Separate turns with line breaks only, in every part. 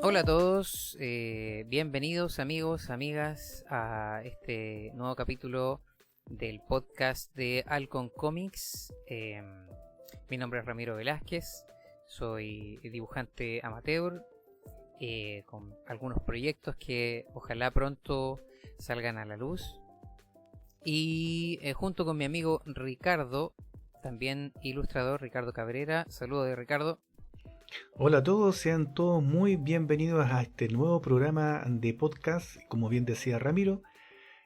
Hola a todos, bienvenidos amigos, amigas a este nuevo capítulo del podcast de Alcon Comics. Mi nombre es Ramiro Velázquez, soy dibujante amateur con algunos proyectos que ojalá pronto salgan a la luz. Y junto con mi amigo Ricardo, también ilustrador, Ricardo Cabrera. Saludos de Ricardo.
Hola a todos, sean todos muy bienvenidos a este nuevo programa de podcast. Como bien decía Ramiro,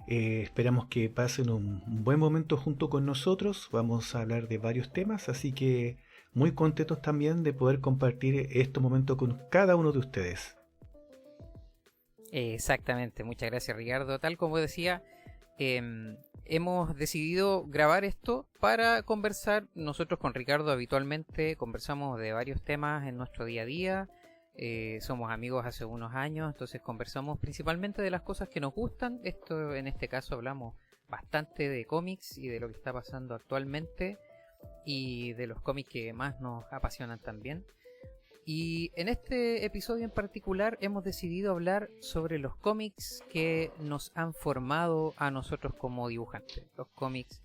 esperamos que pasen un buen momento junto con nosotros. Vamos a hablar de varios temas, así que muy contentos también de poder compartir estos momentos con cada uno de ustedes.
Exactamente, muchas gracias Ricardo. Tal como decía, hemos decidido grabar esto para conversar. Nosotros con Ricardo habitualmente conversamos de varios temas en nuestro día a día. Somos amigos hace unos años, entonces conversamos principalmente de las cosas que nos gustan. En este caso hablamos bastante de cómics y de lo que está pasando actualmente y de los cómics que más nos apasionan también. Y en este episodio en particular hemos decidido hablar sobre los cómics que nos han formado a nosotros como dibujantes. Los cómics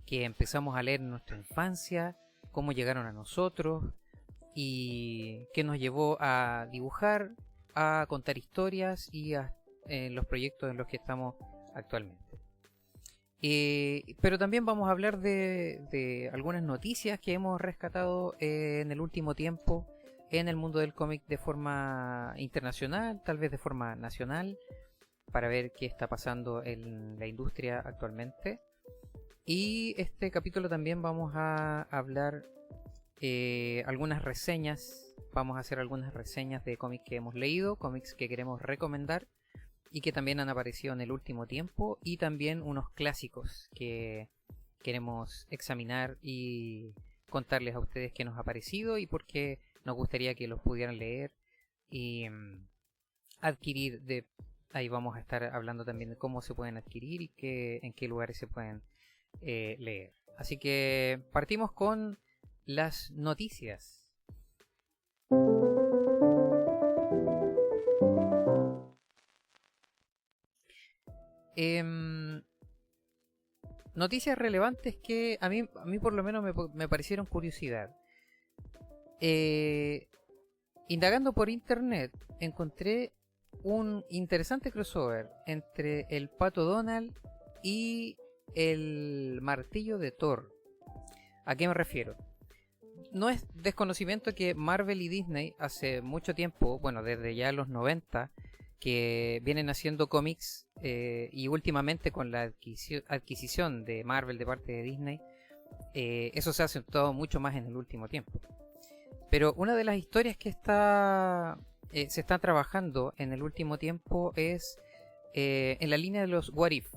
que empezamos a leer en nuestra infancia, cómo llegaron a nosotros y qué nos llevó a dibujar, a contar historias y a los proyectos en los que estamos actualmente. Pero también vamos a hablar de algunas noticias que hemos rescatado en el último tiempo en el mundo del cómic de forma internacional, tal vez de forma nacional, para ver qué está pasando en la industria actualmente. Y este capítulo también vamos a hablar algunas reseñas, vamos a hacer algunas reseñas de cómics que hemos leído, cómics que queremos recomendar y que también han aparecido en el último tiempo, y también unos clásicos que queremos examinar y contarles a ustedes qué nos ha parecido y por qué nos gustaría que los pudieran leer y adquirir. Ahí vamos a estar hablando también de cómo se pueden adquirir y en qué lugares se pueden leer. Así que partimos con las noticias. Noticias relevantes que a mí por lo menos me parecieron curiosidad. Indagando por internet encontré un interesante crossover entre el Pato Donald y el martillo de Thor. ¿A qué me refiero? No es desconocimiento que Marvel y Disney hace mucho tiempo, bueno, desde ya los 90, que vienen haciendo cómics y últimamente con la adquisición de Marvel de parte de Disney, eso se ha acentuado mucho más en el último tiempo. Pero una de las historias que se está trabajando en el último tiempo es en la línea de los What If.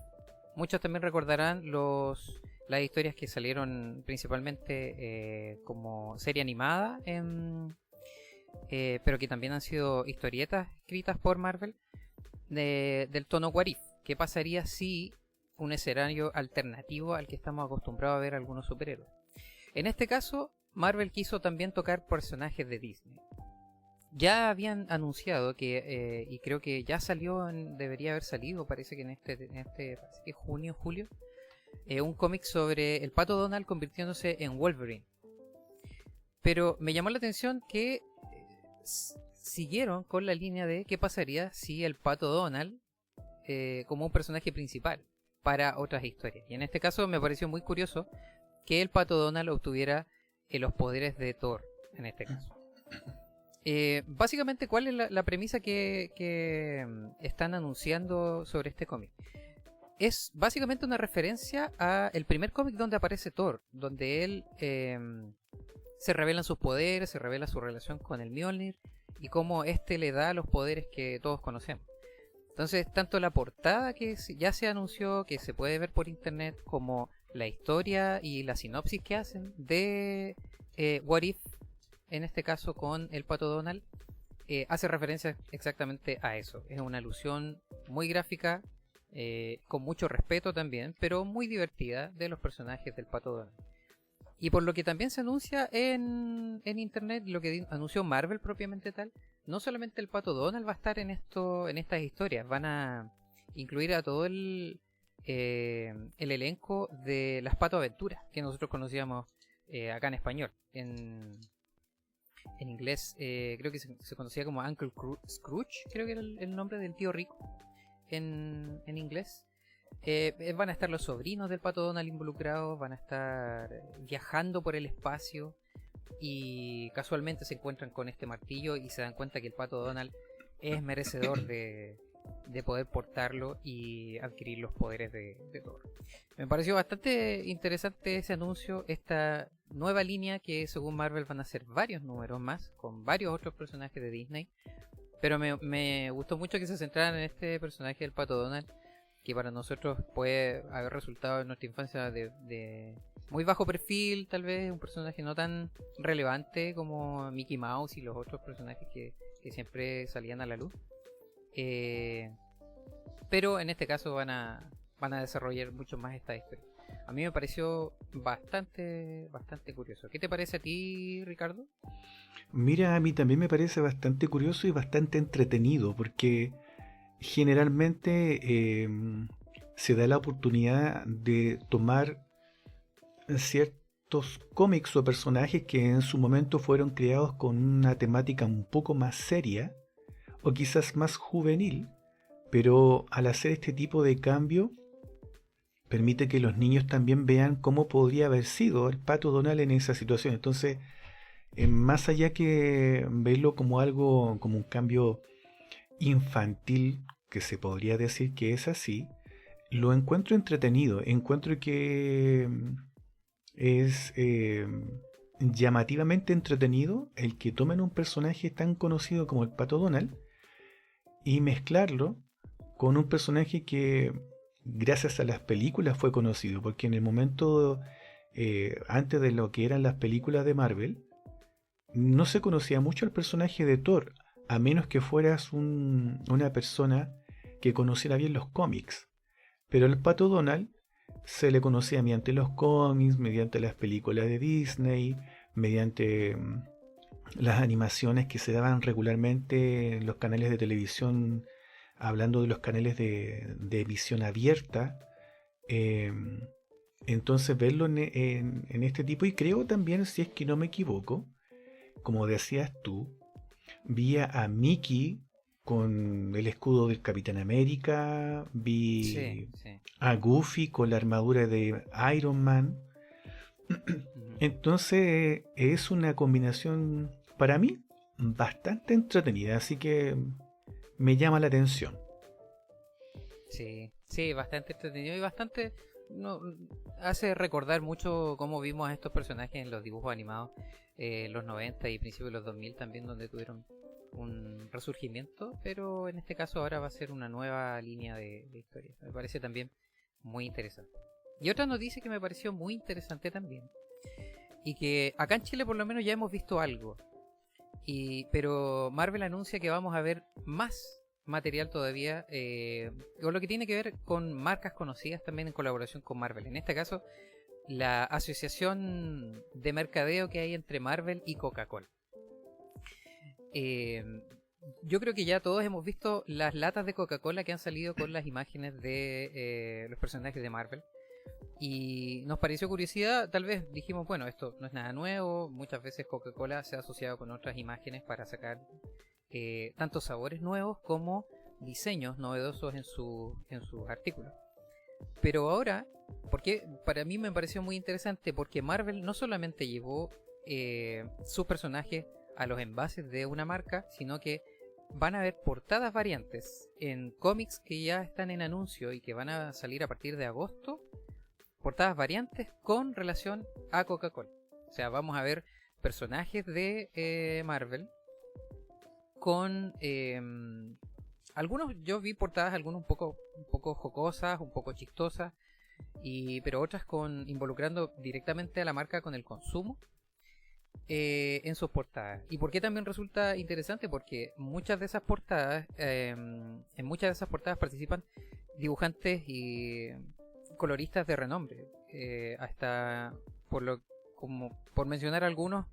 Muchos también recordarán las historias que salieron principalmente como serie animada, pero que también han sido historietas escritas por Marvel del tono What If. ¿Qué pasaría si un escenario alternativo al que estamos acostumbrados a ver algunos superhéroes? En este caso, Marvel quiso también tocar personajes de Disney. Ya habían anunciado que, y creo que ya salió, debería haber salido, parece que en este parece que junio, julio, un cómic sobre el Pato Donald convirtiéndose en Wolverine. Pero me llamó la atención que siguieron con la línea de qué pasaría si el Pato Donald como un personaje principal para otras historias. Y en este caso me pareció muy curioso que el Pato Donald obtuviera los poderes de Thor, en este caso. Básicamente, ¿cuál es la premisa que están anunciando sobre este cómic? Es básicamente una referencia a el primer cómic donde aparece Thor, donde él se revelan sus poderes, se revela su relación con el Mjolnir y cómo este le da los poderes que todos conocemos. Entonces, tanto la portada que ya se anunció, que se puede ver por internet, como la historia y la sinopsis que hacen de What If, en este caso con el Pato Donald, hace referencia exactamente a eso. Es una alusión muy gráfica, con mucho respeto también, pero muy divertida de los personajes del Pato Donald. Y por lo que también se anuncia en internet, lo que anunció Marvel propiamente tal, no solamente el Pato Donald va a estar en estas historias, van a incluir a todo el elenco de las Pato Aventuras, que nosotros conocíamos acá en español. En inglés creo que se conocía como Uncle Scrooge, creo que era el nombre del tío rico en inglés. Van a estar los sobrinos del Pato Donald involucrados, van a estar viajando por el espacio y casualmente se encuentran con este martillo y se dan cuenta que el Pato Donald es merecedor de poder portarlo y adquirir los poderes de Thor. Me pareció bastante interesante ese anuncio, esta nueva línea que según Marvel van a ser varios números más con varios otros personajes de Disney, pero me gustó mucho que se centraran en este personaje del Pato Donald, que para nosotros puede haber resultado en nuestra infancia de muy bajo perfil, tal vez un personaje no tan relevante como Mickey Mouse y los otros personajes que siempre salían a la luz. Pero en este caso van a desarrollar mucho más esta historia. A mí me pareció bastante curioso. ¿Qué te parece a ti, Ricardo?
Mira, a mí también me parece bastante curioso y bastante entretenido, porque generalmente se da la oportunidad de tomar ciertos cómics o personajes que en su momento fueron creados con una temática un poco más seria o quizás más juvenil, pero al hacer este tipo de cambio permite que los niños también vean cómo podría haber sido el Pato Donald en esa situación. Entonces, más allá que verlo como algo, como un cambio infantil, que se podría decir que es así, lo encuentro entretenido, encuentro que es llamativamente entretenido el que tomen un personaje tan conocido como el Pato Donald y mezclarlo con un personaje que gracias a las películas fue conocido, porque en el momento antes de lo que eran las películas de Marvel no se conocía mucho el personaje de Thor, a menos que fueras una persona que conociera bien los cómics. Pero el Pato Donald se le conocía mediante los cómics, mediante las películas de Disney, mediante las animaciones que se daban regularmente en los canales de televisión, hablando de los canales de visión abierta. Entonces verlo en este tipo, y creo también, si es que no me equivoco, como decías tú, vi a Mickey con el escudo del Capitán América, vi a Goofy con la armadura de Iron Man. Entonces es una combinación para mí bastante entretenida, así que me llama la atención.
Sí, bastante entretenido y bastante hace recordar mucho cómo vimos a estos personajes en los dibujos animados los 90 y principios de los 2000 también, donde tuvieron un resurgimiento, pero en este caso ahora va a ser una nueva línea de historia. Me parece también muy interesante. Y otra noticia que me pareció muy interesante también, y que acá en Chile por lo menos ya hemos visto algo, pero Marvel anuncia que vamos a ver más material todavía, con lo que tiene que ver con marcas conocidas también en colaboración con Marvel. En este caso, la asociación de mercadeo que hay entre Marvel y Coca-Cola. Yo creo que ya todos hemos visto las latas de Coca-Cola que han salido con las imágenes de los personajes de Marvel. Y nos pareció curiosidad, tal vez dijimos, bueno, esto no es nada nuevo. Muchas veces Coca-Cola se ha asociado con otras imágenes para sacar tanto sabores nuevos como diseños novedosos en sus artículos. Pero ahora, porque para mí me pareció muy interesante, porque Marvel no solamente llevó sus personajes a los envases de una marca, sino que van a haber portadas variantes en cómics que ya están en anuncio y que van a salir a partir de agosto. Portadas variantes con relación a Coca-Cola. O sea, vamos a ver personajes de Marvel con algunos, yo vi portadas algunos un poco jocosas, un poco chistosas, pero otras involucrando directamente a la marca con el consumo en sus portadas. ¿Y por qué también resulta interesante? Porque muchas de esas portadas, en muchas de esas portadas participan dibujantes y coloristas de renombre. Hasta por mencionar algunos,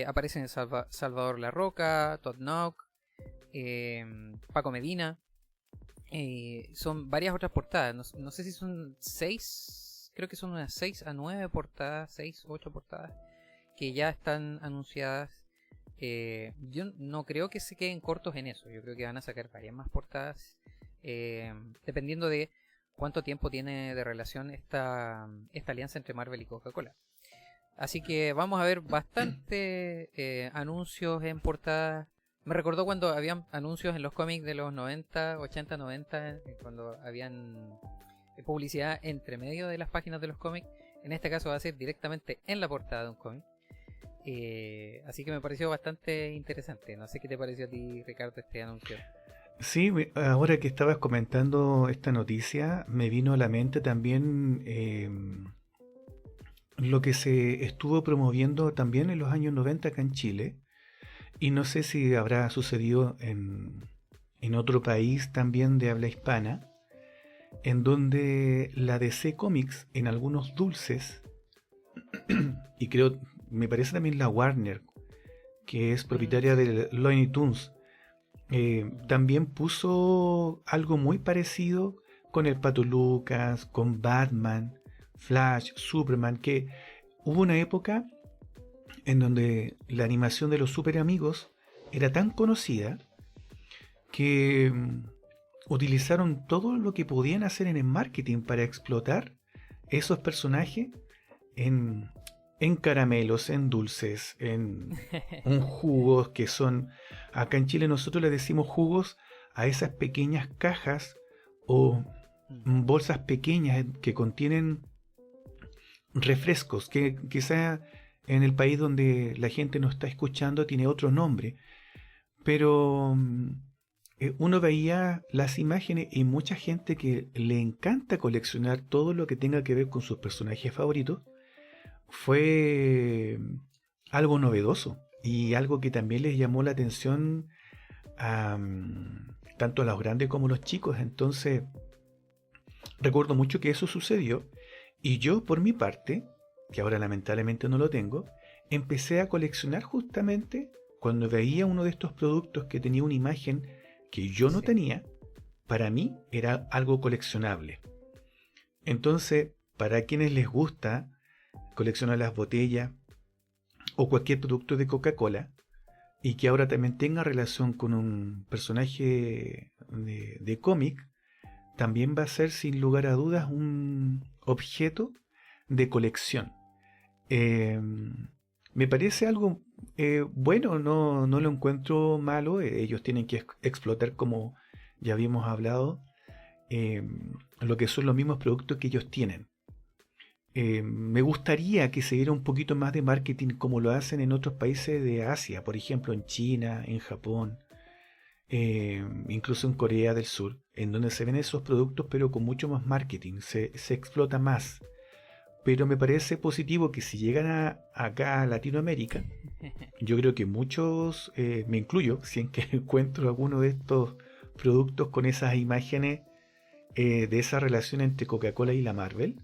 aparecen Salvador La Roca, Todd Knock, Paco Medina. Son varias otras portadas. No sé si son 6. Creo que son unas 6 a 9 portadas. 6, 8 portadas. Que ya están anunciadas. Yo no creo que se queden cortos en eso. Yo creo que van a sacar varias más portadas. Dependiendo de cuánto tiempo tiene de relación esta alianza entre Marvel y Coca-Cola. Así que vamos a ver bastante anuncios en portadas. Me recordó cuando habían anuncios en los cómics de los 90, 80, 90, cuando habían publicidad entre medio de las páginas de los cómics. En este caso va a ser directamente en la portada de un cómic. Así que me pareció bastante interesante. No sé qué te pareció a ti, Ricardo, este anuncio.
Sí, ahora que estabas comentando esta noticia, me vino a la mente también lo que se estuvo promoviendo también en los años 90 acá en Chile. Y no sé si habrá sucedido en otro país también de habla hispana, en donde la DC Comics en algunos dulces, y creo, me parece también la Warner, que es propietaria de Looney Tunes, también puso algo muy parecido con el Pato Lucas, con Batman, Flash, Superman, que hubo una época en donde la animación de los super amigos era tan conocida que utilizaron todo lo que podían hacer en el marketing para explotar esos personajes en caramelos, en dulces, en jugos que son, acá en Chile nosotros le decimos jugos a esas pequeñas cajas o bolsas pequeñas que contienen refrescos, que quizá en el país donde la gente no está escuchando tiene otro nombre, pero uno veía las imágenes y mucha gente que le encanta coleccionar todo lo que tenga que ver con sus personajes favoritos. Fue algo novedoso y algo que también les llamó la atención tanto a los grandes como a los chicos. Entonces recuerdo mucho que eso sucedió y yo por mi parte, que ahora lamentablemente no lo tengo, empecé a coleccionar justamente cuando veía uno de estos productos que tenía una imagen que yo no tenía. Para mí era algo coleccionable. Entonces, para quienes les gusta coleccionar las botellas o cualquier producto de Coca-Cola y que ahora también tenga relación con un personaje de cómic, también va a ser sin lugar a dudas un objeto de colección. Me parece algo bueno, no lo encuentro malo. Ellos tienen que explotar, como ya habíamos hablado, lo que son los mismos productos que ellos tienen. Me gustaría que se diera un poquito más de marketing como lo hacen en otros países de Asia, por ejemplo en China, en Japón, incluso en Corea del Sur, en donde se ven esos productos pero con mucho más marketing, se explota más. Pero me parece positivo que si llegan acá a Latinoamérica, yo creo que muchos, me incluyo, si en que encuentro alguno de estos productos con esas imágenes de esa relación entre Coca-Cola y la Marvel,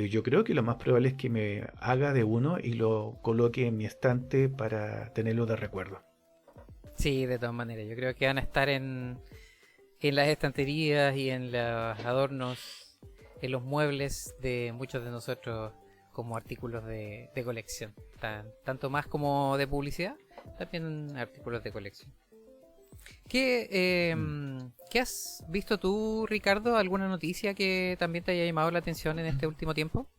yo creo que lo más probable es que me haga de uno y lo coloque en mi estante para tenerlo de recuerdo.
Sí, de todas maneras, yo creo que van a estar en las estanterías y en los adornos, en los muebles de muchos de nosotros como artículos de colección. Tanto más como de publicidad, también artículos de colección. ¿Qué has visto tú, Ricardo? ¿Alguna noticia que también te haya llamado la atención en este último tiempo?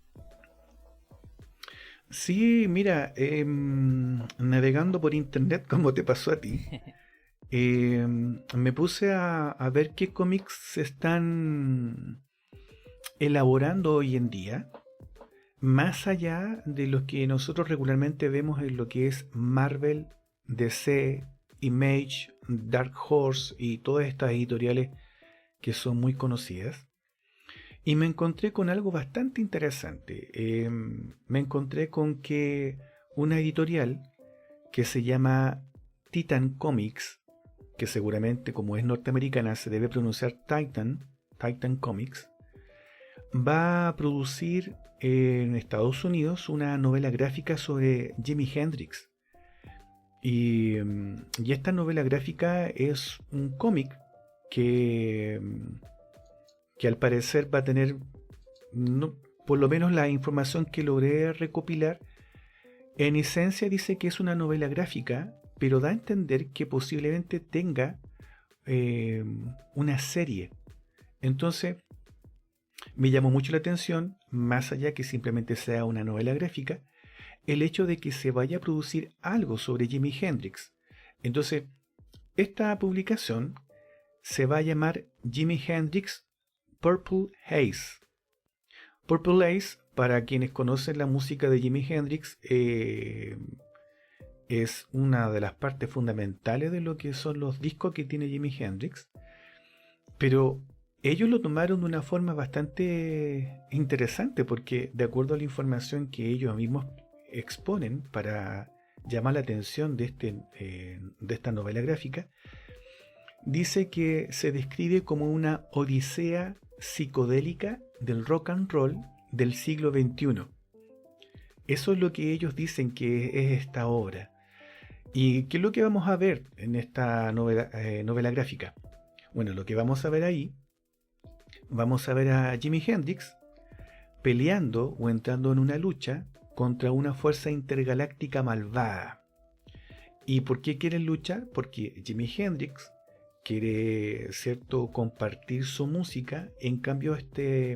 Sí, mira, navegando por internet como te pasó a ti, me puse a ver qué cómics se están elaborando hoy en día, más allá de lo que nosotros regularmente vemos en lo que es Marvel, DC, Image, Dark Horse y todas estas editoriales que son muy conocidas. Y me encontré con algo bastante interesante. Me encontré con que una editorial que se llama Titan Comics, que seguramente como es norteamericana se debe pronunciar Titan Comics, va a producir en Estados Unidos una novela gráfica sobre Jimi Hendrix. Y esta novela gráfica es un cómic que, que al parecer va a tener, no, por lo menos la información que logré recopilar, en esencia dice que es una novela gráfica, pero da a entender que posiblemente tenga una serie. Entonces, me llamó mucho la atención, más allá que simplemente sea una novela gráfica, el hecho de que se vaya a producir algo sobre Jimi Hendrix. Entonces, esta publicación se va a llamar Jimi Hendrix Purple Haze. Purple Haze, para quienes conocen la música de Jimi Hendrix, es una de las partes fundamentales de lo que son los discos que tiene Jimi Hendrix, pero ellos lo tomaron de una forma bastante interesante, porque de acuerdo a la información que ellos mismos exponen para llamar la atención de esta novela gráfica, dice que se describe como una odisea psicodélica del rock and roll del siglo XXI. Eso es lo que ellos dicen que es esta obra. ¿Y qué es lo que vamos a ver en esta novela gráfica? Bueno, lo que vamos a ver ahí, vamos a ver a Jimi Hendrix peleando o entrando en una lucha contra una fuerza intergaláctica malvada. ¿Y por qué quieren luchar? Porque Jimi Hendrix quiere, ¿cierto?, compartir su música. En cambio, este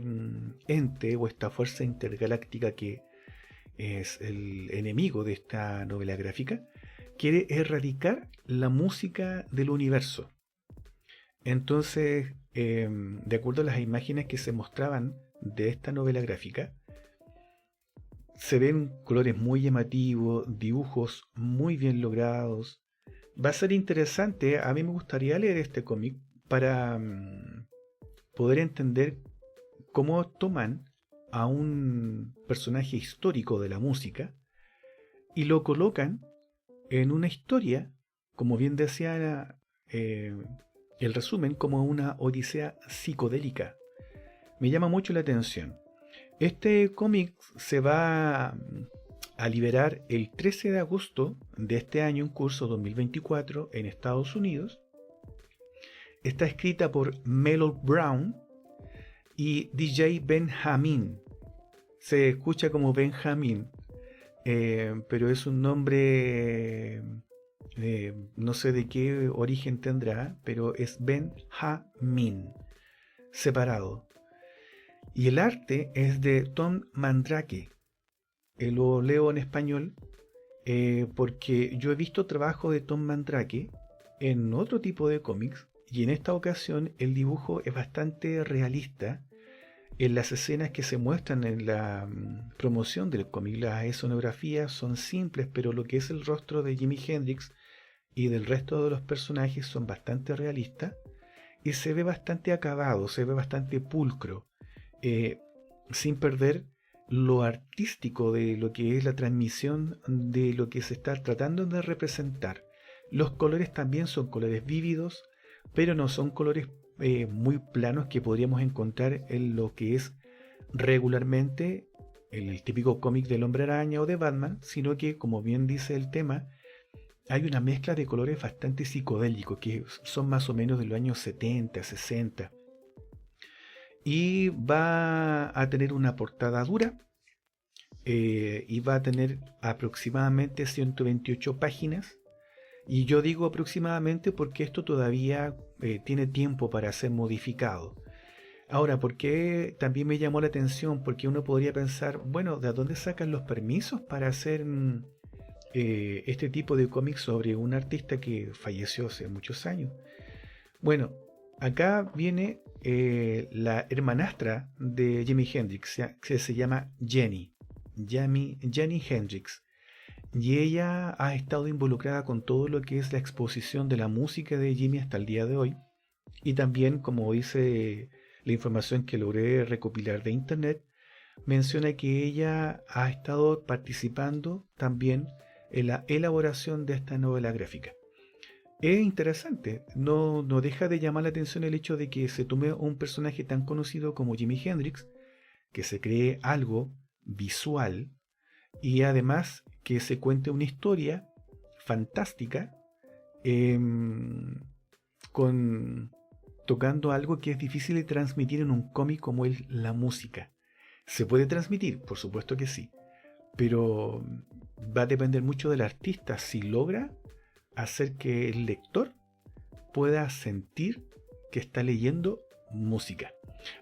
ente o esta fuerza intergaláctica que es el enemigo de esta novela gráfica, quiere erradicar la música del universo. Entonces, de acuerdo a las imágenes que se mostraban de esta novela gráfica, se ven colores muy llamativos, dibujos muy bien logrados. Va a ser interesante. A mí me gustaría leer este cómic para poder entender cómo toman a un personaje histórico de la música y lo colocan en una historia, como bien decía el resumen, como una odisea psicodélica. Me llama mucho la atención. Este cómic se va a liberar el 13 de agosto de este año en curso 2024 en Estados Unidos. Está escrita por Melo Brown y DJ Benjamin. Se escucha como Benjamin, pero es un nombre, no sé de qué origen tendrá, pero es Benjamin, separado. Y el arte es de Tom Mandrake. Lo leo en español porque yo he visto trabajo de Tom Mandrake en otro tipo de cómics, y en esta ocasión el dibujo es bastante realista. En las escenas que se muestran en la promoción del cómic, las escenografías son simples, pero lo que es el rostro de Jimi Hendrix y del resto de los personajes son bastante realistas y se ve bastante acabado, se ve bastante pulcro, sin perder lo artístico de lo que es la transmisión de lo que se está tratando de representar. Los colores también son colores vívidos, pero no son colores muy planos que podríamos encontrar en lo que es regularmente en el típico cómic del Hombre Araña o de Batman, sino que, como bien dice el tema, hay una mezcla de colores bastante psicodélicos que son más o menos de los años 70, 60. Y va a tener una portada dura y va a tener aproximadamente 128 páginas. Y yo digo aproximadamente porque esto todavía tiene tiempo para ser modificado. Ahora, ¿por qué también me llamó la atención? Porque uno podría pensar, bueno, ¿de dónde sacan los permisos para hacer este tipo de cómics sobre un artista que falleció hace muchos años? Bueno, acá viene la hermanastra de Jimi Hendrix, que se llama Jenny Hendrix. Y ella ha estado involucrada con todo lo que es la exposición de la música de Jimi hasta el día de hoy. Y también, como dice la información que logré recopilar de internet, menciona que ella ha estado participando también en la elaboración de esta novela gráfica. Es interesante, no deja de llamar la atención el hecho de que se tome un personaje tan conocido como Jimi Hendrix, que se cree algo visual, y además que se cuente una historia fantástica, tocando algo que es difícil de transmitir en un cómic como es la música. ¿Se puede transmitir? Por supuesto que sí, pero va a depender mucho del artista si logra hacer que el lector pueda sentir que está leyendo música.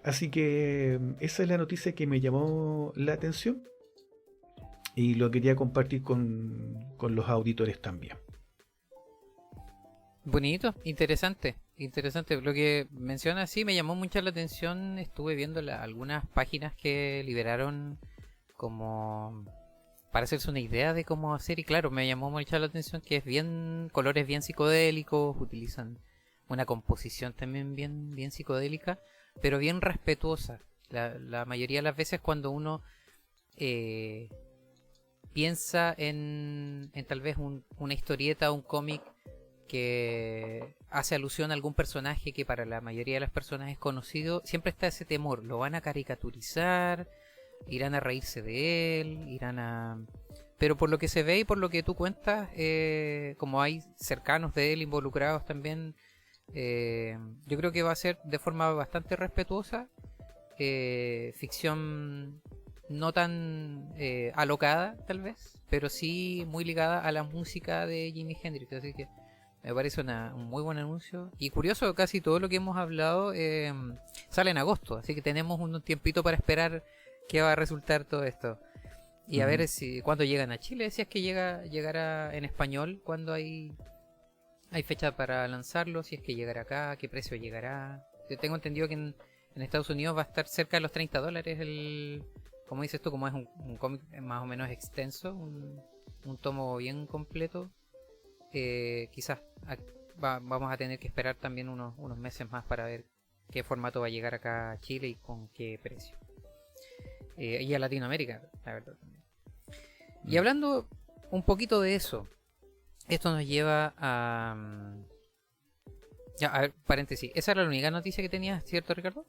Así que esa es la noticia que me llamó la atención y lo quería compartir con los auditores también.
Bonito, interesante. Lo que menciona, sí, me llamó mucho la atención. Estuve viendo algunas páginas que liberaron como para hacerse una idea de cómo hacer. Y claro, me llamó mucho la atención que es bien, colores bien psicodélicos, utilizan una composición también bien psicodélica, pero bien respetuosa. La mayoría de las veces cuando uno piensa en tal vez una historieta o un cómic que hace alusión a algún personaje que para la mayoría de las personas es conocido, siempre está ese temor, lo van a caricaturizar, irán a reírse de él, pero por lo que se ve y por lo que tú cuentas, como hay cercanos de él involucrados también, yo creo que va a ser de forma bastante respetuosa, ficción no tan alocada tal vez, pero sí muy ligada a la música de Jimi Hendrix, así que me parece un muy buen anuncio. Y curioso, casi todo lo que hemos hablado sale en agosto, así que tenemos un tiempito para esperar qué va a resultar todo esto. Y a ver cuándo llegan a Chile, si es que llegará en español, cuándo hay fecha para lanzarlo, si es que llegará acá, qué precio llegará. Yo tengo entendido que en Estados Unidos va a estar cerca de los $30 como dices tú, como es un cómic más o menos extenso, un tomo bien completo. Quizás vamos a tener que esperar también unos meses más para ver qué formato va a llegar acá a Chile y con qué precio. Y a Latinoamérica, la verdad también. Y hablando un poquito de eso, esto nos lleva a... Ya, a ver, paréntesis. Esa era la única noticia que tenías, ¿cierto, Ricardo?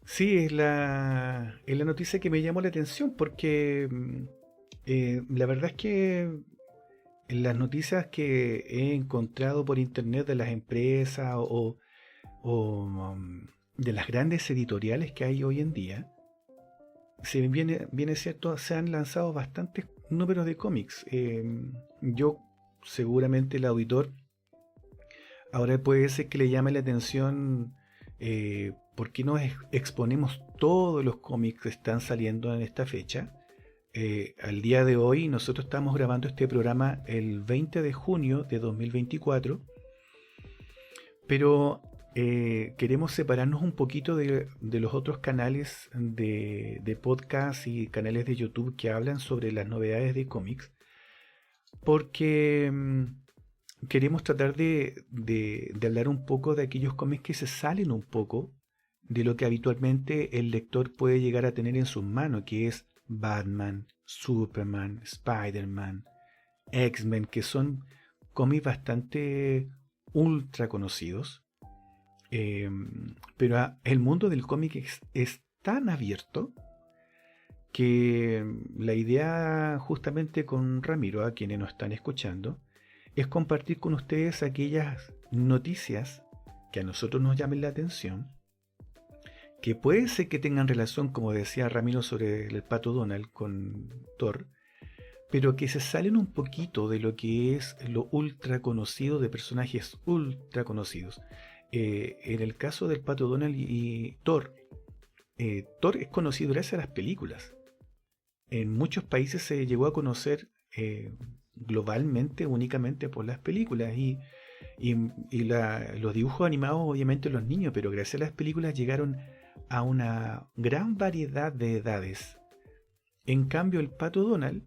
Sí, es la noticia que me llamó la atención porque la verdad es que las noticias que he encontrado por internet de las empresas o de las grandes editoriales que hay hoy en día, si bien es cierto, se han lanzado bastantes números de cómics. Yo, seguramente el auditor, ahora puede ser que le llame la atención por qué no exponemos todos los cómics que están saliendo en esta fecha. Al día de hoy nosotros estamos grabando este programa el 20 de junio de 2024, pero queremos separarnos un poquito de los otros canales de podcast y canales de YouTube que hablan sobre las novedades de cómics, porque queremos tratar de hablar un poco de aquellos cómics que se salen un poco de lo que habitualmente el lector puede llegar a tener en sus manos, que es Batman, Superman, Spider-Man, X-Men, que son cómics bastante ultra conocidos. Pero el mundo del cómic es tan abierto que la idea, justamente con Ramiro, a quienes nos están escuchando, es compartir con ustedes aquellas noticias que a nosotros nos llamen la atención, que puede ser que tengan relación, como decía Ramiro, sobre el Pato Donald con Thor, pero que se salen un poquito de lo que es lo ultra conocido de personajes ultra conocidos. En el caso del Pato Donald y Thor, Thor es conocido gracias a las películas. En muchos países se llegó a conocer globalmente únicamente por las películas y los dibujos animados obviamente los niños, pero gracias a las películas llegaron a una gran variedad de edades. En cambio el Pato Donald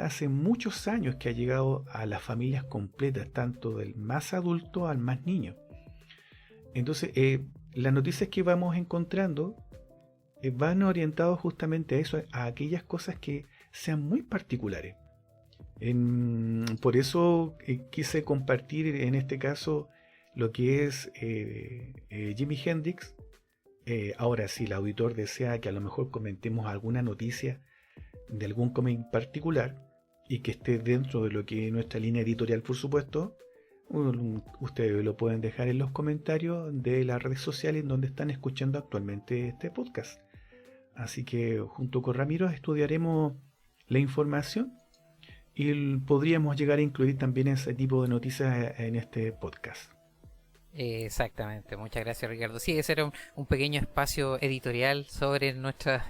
hace muchos años que ha llegado a las familias completas, tanto del más adulto al más niño. Entonces las noticias que vamos encontrando van orientados justamente a eso, a aquellas cosas que sean muy particulares. Por eso quise compartir en este caso lo que es Jimi Hendrix. Ahora, si el auditor desea que a lo mejor comentemos alguna noticia de algún cómic particular, y que esté dentro de lo que es nuestra línea editorial, por supuesto, ustedes lo pueden dejar en los comentarios de las redes sociales en donde están escuchando actualmente este podcast. Así que junto con Ramiro estudiaremos la información y podríamos llegar a incluir también ese tipo de noticias en este podcast.
Exactamente, muchas gracias, Ricardo. Sí, ese era un pequeño espacio editorial sobre nuestra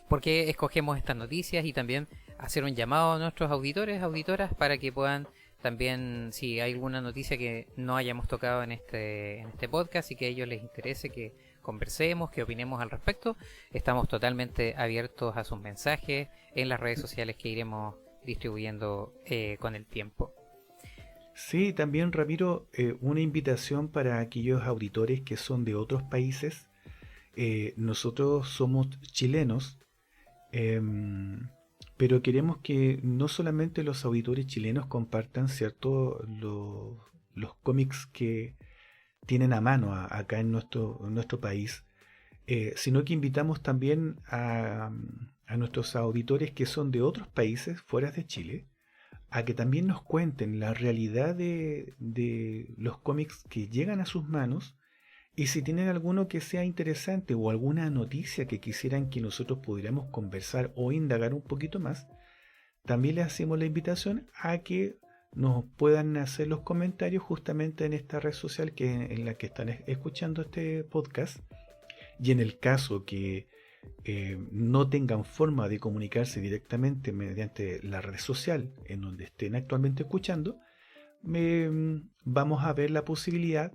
por qué escogemos estas noticias, y también hacer un llamado a nuestros auditores, auditoras, para que puedan también, si hay alguna noticia que no hayamos tocado en este podcast y que a ellos les interese que conversemos, que opinemos al respecto, estamos totalmente abiertos a sus mensajes en las redes sociales que iremos distribuyendo con el tiempo.
Sí, también, Ramiro, una invitación para aquellos auditores que son de otros países. Nosotros somos chilenos, pero queremos que no solamente los auditores chilenos compartan, ¿cierto?, los cómics que tienen a mano acá en nuestro país, sino que invitamos también a nuestros auditores que son de otros países fuera de Chile, a que también nos cuenten la realidad de los cómics que llegan a sus manos, y si tienen alguno que sea interesante o alguna noticia que quisieran que nosotros pudiéramos conversar o indagar un poquito más, también les hacemos la invitación a que nos puedan hacer los comentarios justamente en esta red social en la que están escuchando este podcast. Y en el caso que no tengan forma de comunicarse directamente mediante la red social en donde estén actualmente escuchando, vamos a ver la posibilidad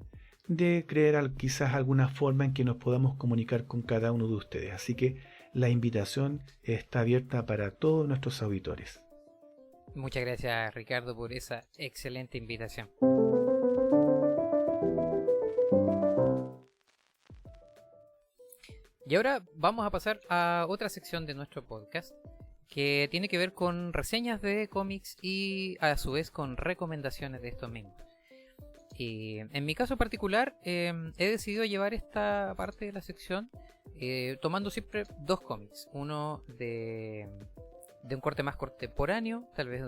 de crear quizás alguna forma en que nos podamos comunicar con cada uno de ustedes. Así que la invitación está abierta para todos nuestros auditores.
Muchas gracias, Ricardo, por esa excelente invitación. Y ahora vamos a pasar a otra sección de nuestro podcast que tiene que ver con reseñas de cómics y a su vez con recomendaciones de estos mismos. Y en mi caso particular he decidido llevar esta parte de la sección tomando siempre dos cómics. Uno de un corte más contemporáneo, tal vez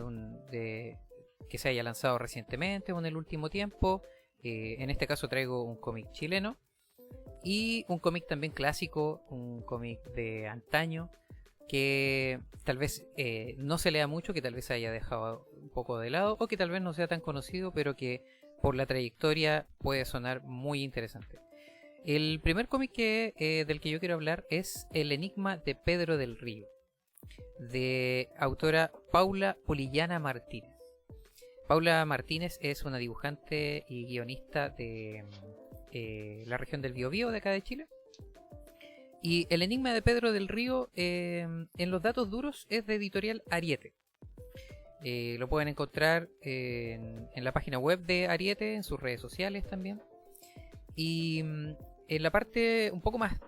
que se haya lanzado recientemente o en el último tiempo. En este caso traigo un cómic chileno y un cómic también clásico, un cómic de antaño que tal vez no se lea mucho, que tal vez se haya dejado un poco de lado o que tal vez no sea tan conocido, pero que por la trayectoria puede sonar muy interesante. El primer cómic del que yo quiero hablar es El enigma de Pedro del Río, de autora Paula Polillana Martínez. Paula Martínez es una dibujante y guionista de la región del Biobío de acá de Chile. Y El enigma de Pedro del Río, en los datos duros, es de editorial Ariete. Lo pueden encontrar en la página web de Ariete, en sus redes sociales también. Y en la parte un poco más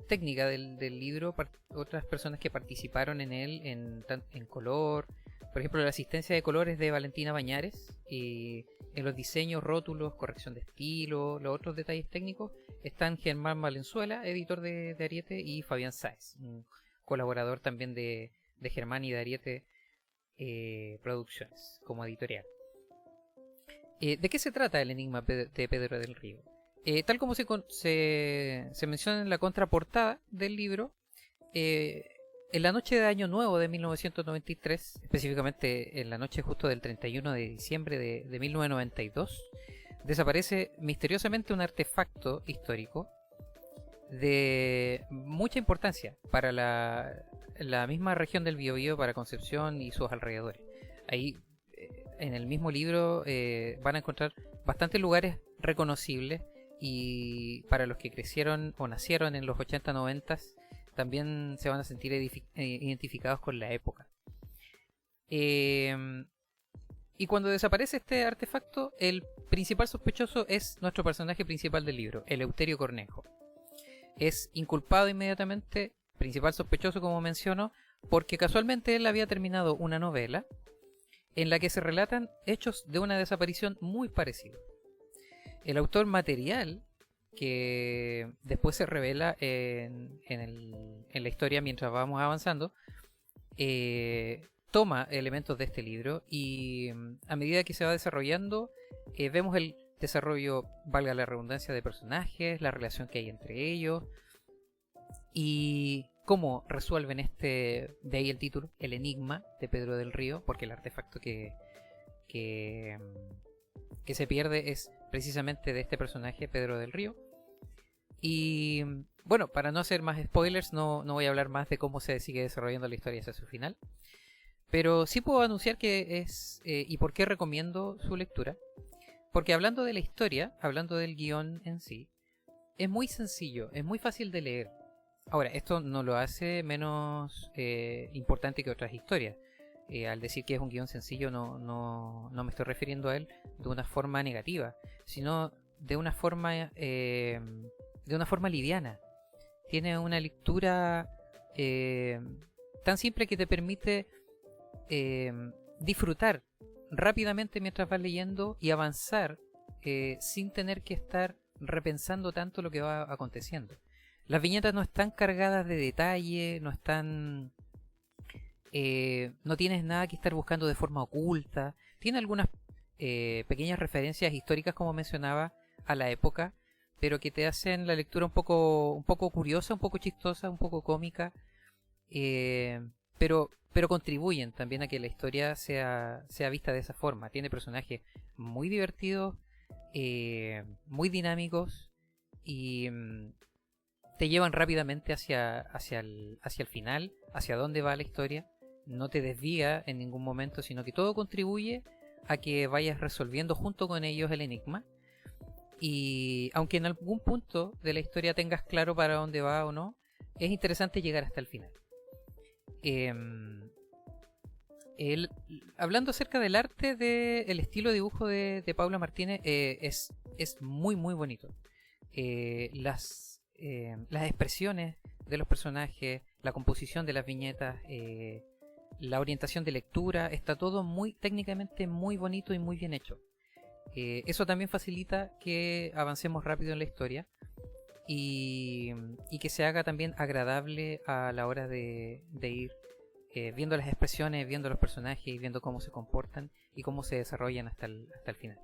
técnica del libro, otras personas que participaron en él en color, por ejemplo la asistencia de colores de Valentina Bañares, y en los diseños, rótulos, corrección de estilo, los otros detalles técnicos están Germán Valenzuela, editor de Ariete, y Fabián Sáez, un colaborador también de Germán y de Ariete Producciones como editorial. ¿De qué se trata El enigma de Pedro del Río? Tal como se menciona en la contraportada del libro, en la noche de Año Nuevo de 1993, específicamente en la noche justo del 31 de diciembre de 1992, desaparece misteriosamente un artefacto histórico de mucha importancia para la misma región del Biobío, para Concepción y sus alrededores. Ahí, en el mismo libro, van a encontrar bastantes lugares reconocibles, y para los que crecieron o nacieron en los 80-90 también se van a sentir identificados con la época. Y cuando desaparece este artefacto, el principal sospechoso es nuestro personaje principal del libro, Eleuterio Cornejo. Es inculpado inmediatamente, principal sospechoso como menciono, porque casualmente él había terminado una novela en la que se relatan hechos de una desaparición muy parecida. El autor material, que después se revela en la historia mientras vamos avanzando, toma elementos de este libro y a medida que se va desarrollando, vemos el desarrollo, valga la redundancia, de personajes, la relación que hay entre ellos y cómo resuelven de ahí el título, el enigma de Pedro del Río, porque el artefacto que se pierde es precisamente de este personaje, Pedro del Río. Y bueno, para no hacer más spoilers, no voy a hablar más de cómo se sigue desarrollando la historia hacia su final. Pero sí puedo anunciar que es, y por qué recomiendo su lectura. Porque hablando de la historia, hablando del guión en sí, es muy sencillo, es muy fácil de leer. Ahora, esto no lo hace menos importante que otras historias. Al decir que es un guión sencillo no me estoy refiriendo a él de una forma negativa, sino de una forma liviana. Tiene una lectura tan simple que te permite disfrutar rápidamente mientras vas leyendo y avanzar sin tener que estar repensando tanto lo que va aconteciendo. Las viñetas no están cargadas de detalle, no tienes nada que estar buscando de forma oculta. Tiene algunas pequeñas referencias históricas, como mencionaba, a la época, pero que te hacen la lectura un poco curiosa, un poco chistosa, un poco cómica, pero contribuyen también a que la historia sea vista de esa forma. Tiene personajes muy divertidos, muy dinámicos y te llevan rápidamente hacia el final, hacia dónde va la historia. No te desvía en ningún momento, sino que todo contribuye a que vayas resolviendo junto con ellos el enigma. Y aunque en algún punto de la historia tengas claro para dónde va o no, es interesante llegar hasta el final. Hablando acerca del arte, el estilo de dibujo de Paula Martínez, es muy muy bonito. Las expresiones de los personajes, la composición de las viñetas, la orientación de lectura, está todo técnicamente muy bonito y muy bien hecho. Eso también facilita que avancemos rápido en la historia y que se haga también agradable a la hora de ir viendo las expresiones, viendo los personajes y viendo cómo se comportan y cómo se desarrollan hasta el final.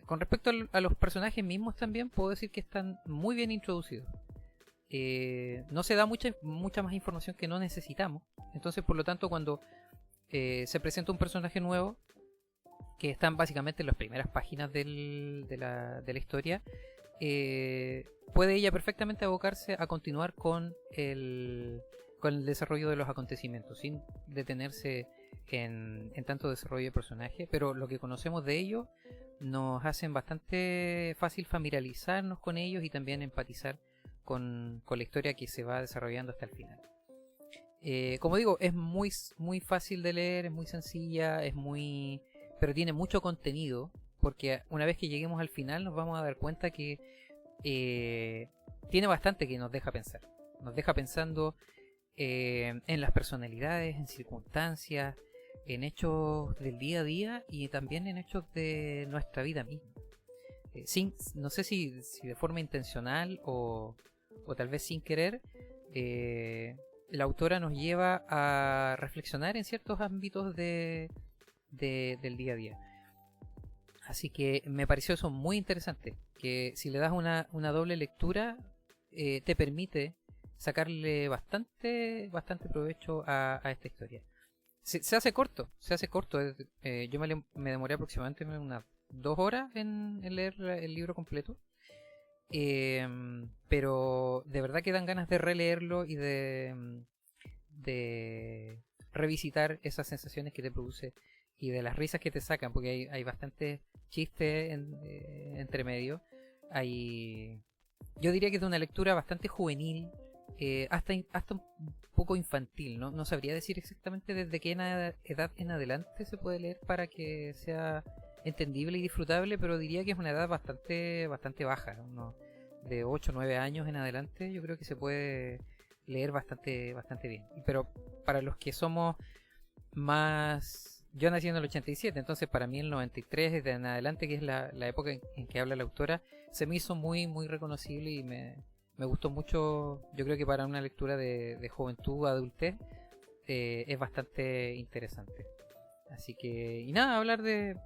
Con respecto a los personajes mismos también puedo decir que están muy bien introducidos. No se da mucha más información que no necesitamos. Entonces, por lo tanto, cuando se presenta un personaje nuevo, que están básicamente en las primeras páginas de la historia, puede ella perfectamente abocarse a continuar con el desarrollo de los acontecimientos sin detenerse en tanto desarrollo de personaje, pero lo que conocemos de ellos nos hacen bastante fácil familiarizarnos con ellos y también empatizar con la historia que se va desarrollando hasta el final. Como digo, es muy, muy fácil de leer, es muy sencilla, pero tiene mucho contenido, porque una vez que lleguemos al final nos vamos a dar cuenta que tiene bastante que nos deja pensar. Nos deja pensando en las personalidades, en circunstancias, en hechos del día a día y también en hechos de nuestra vida misma. No sé si de forma intencional o tal vez sin querer, la autora nos lleva a reflexionar en ciertos ámbitos del día a día. Así que me pareció eso muy interesante, que si le das una doble lectura te permite sacarle bastante provecho a esta historia. Se hace corto. Yo me demoré aproximadamente unas 2 horas en leer el libro completo. Pero de verdad que dan ganas de releerlo y de revisitar esas sensaciones que te produce y de las risas que te sacan, porque hay bastantes chistes entre medio. Yo diría que es de una lectura bastante juvenil, hasta un poco infantil. No sabría decir exactamente desde qué edad en adelante se puede leer para que sea entendible y disfrutable, pero diría que es una edad bastante baja, ¿no? De 8 o 9 años en adelante yo creo que se puede leer bastante bien. Pero para los que somos más... Yo nací en el 87, entonces para mí el 93 en adelante, que es la época en que habla la autora, se me hizo muy muy reconocible y me Me gustó mucho. Yo creo que para una lectura de juventud, adultez, es bastante interesante. Así que, y nada, hablar de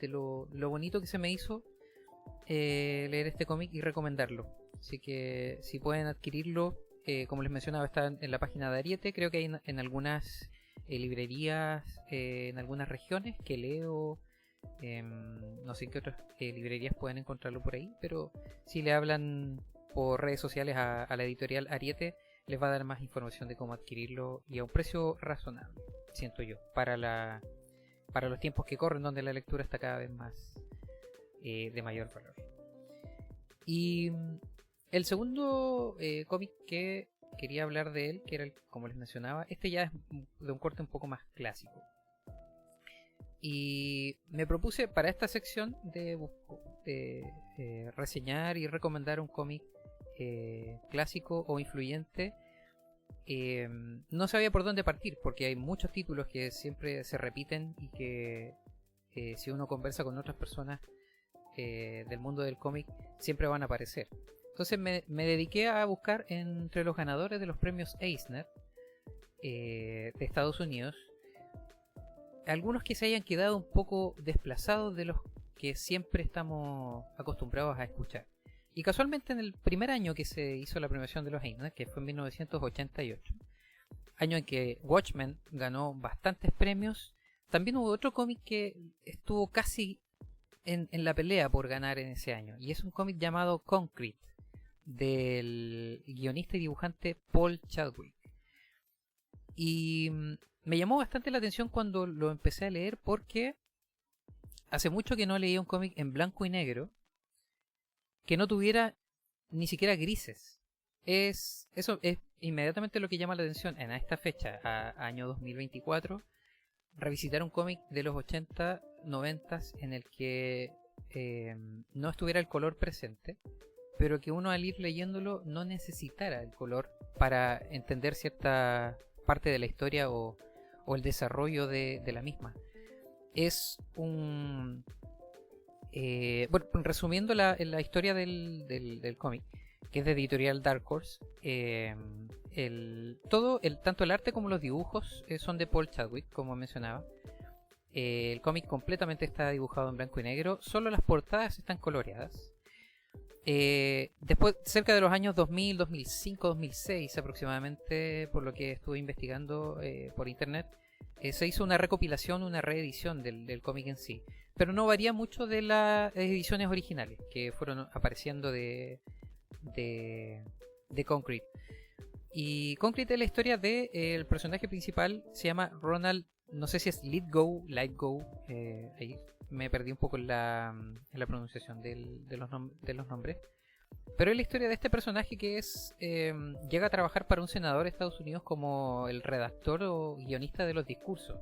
lo bonito que se me hizo leer este cómic y recomendarlo. Así que si pueden adquirirlo, como les mencionaba, está en la página de Ariete. Creo que hay en algunas librerías, en algunas regiones que leo. No sé en qué otras librerías pueden encontrarlo por ahí, pero si le hablan por redes sociales a la editorial Ariete, les va a dar más información de cómo adquirirlo y a un precio razonable, siento yo, para los tiempos que corren, donde la lectura está cada vez más de mayor valor. Y el segundo cómic que quería hablar de él, que era como les mencionaba, este ya es de un corte un poco más clásico. Y me propuse para esta sección de reseñar y recomendar un cómic clásico o influyente. No sabía por dónde partir, porque hay muchos títulos que siempre se repiten y que si uno conversa con otras personas del mundo del cómic siempre van a aparecer. Entonces me dediqué a buscar entre los ganadores de los premios Eisner de Estados Unidos algunos que se hayan quedado un poco desplazados de los que siempre estamos acostumbrados a escuchar. Y casualmente en el primer año que se hizo la premiación de los Eisner, que fue en 1988, año en que Watchmen ganó bastantes premios, también hubo otro cómic que estuvo casi en la pelea por ganar en ese año. Y es un cómic llamado Concrete, del guionista y dibujante Paul Chadwick. Y me llamó bastante la atención cuando lo empecé a leer porque hace mucho que no leía un cómic en blanco y negro que no tuviera ni siquiera grises. Eso es inmediatamente lo que llama la atención en esta fecha, año 2024, revisitar un cómic de los 80, 90 en el que no estuviera el color presente, pero que uno al ir leyéndolo no necesitara el color para entender cierta parte de la historia o el desarrollo de la misma. Es un... bueno, resumiendo la historia del cómic, que es de editorial Dark Horse, tanto el arte como los dibujos son de Paul Chadwick, como mencionaba. El cómic completamente está dibujado en blanco y negro, solo las portadas están coloreadas. Después, cerca de los años 2000, 2005, 2006 aproximadamente, por lo que estuve investigando por internet, se hizo una recopilación, una reedición del cómic en sí, pero no varía mucho de las ediciones originales que fueron apareciendo de Concrete. Y Concrete es la historia del personaje principal, se llama Ronald, no sé si es Lithgow, ahí me perdí un poco en la pronunciación de los nombres. Pero es la historia de este personaje que llega a trabajar para un senador de Estados Unidos como el redactor o guionista de los discursos,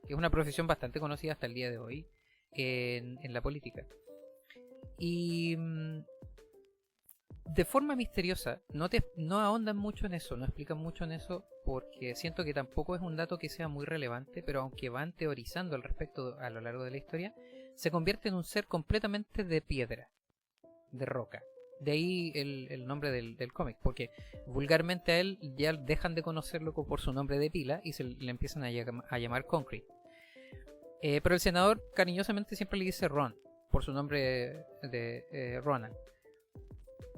que es una profesión bastante conocida hasta el día de hoy en la política. Y de forma misteriosa, no ahondan mucho en eso, no explican mucho en eso, porque siento que tampoco es un dato que sea muy relevante, pero aunque van teorizando al respecto a lo largo de la historia, se convierte en un ser completamente de piedra, de roca. De ahí el nombre del cómic, porque vulgarmente a él ya dejan de conocerlo por su nombre de pila y le empiezan a llamar Concrete. Pero el senador cariñosamente siempre le dice Ron, por su nombre de Ronald.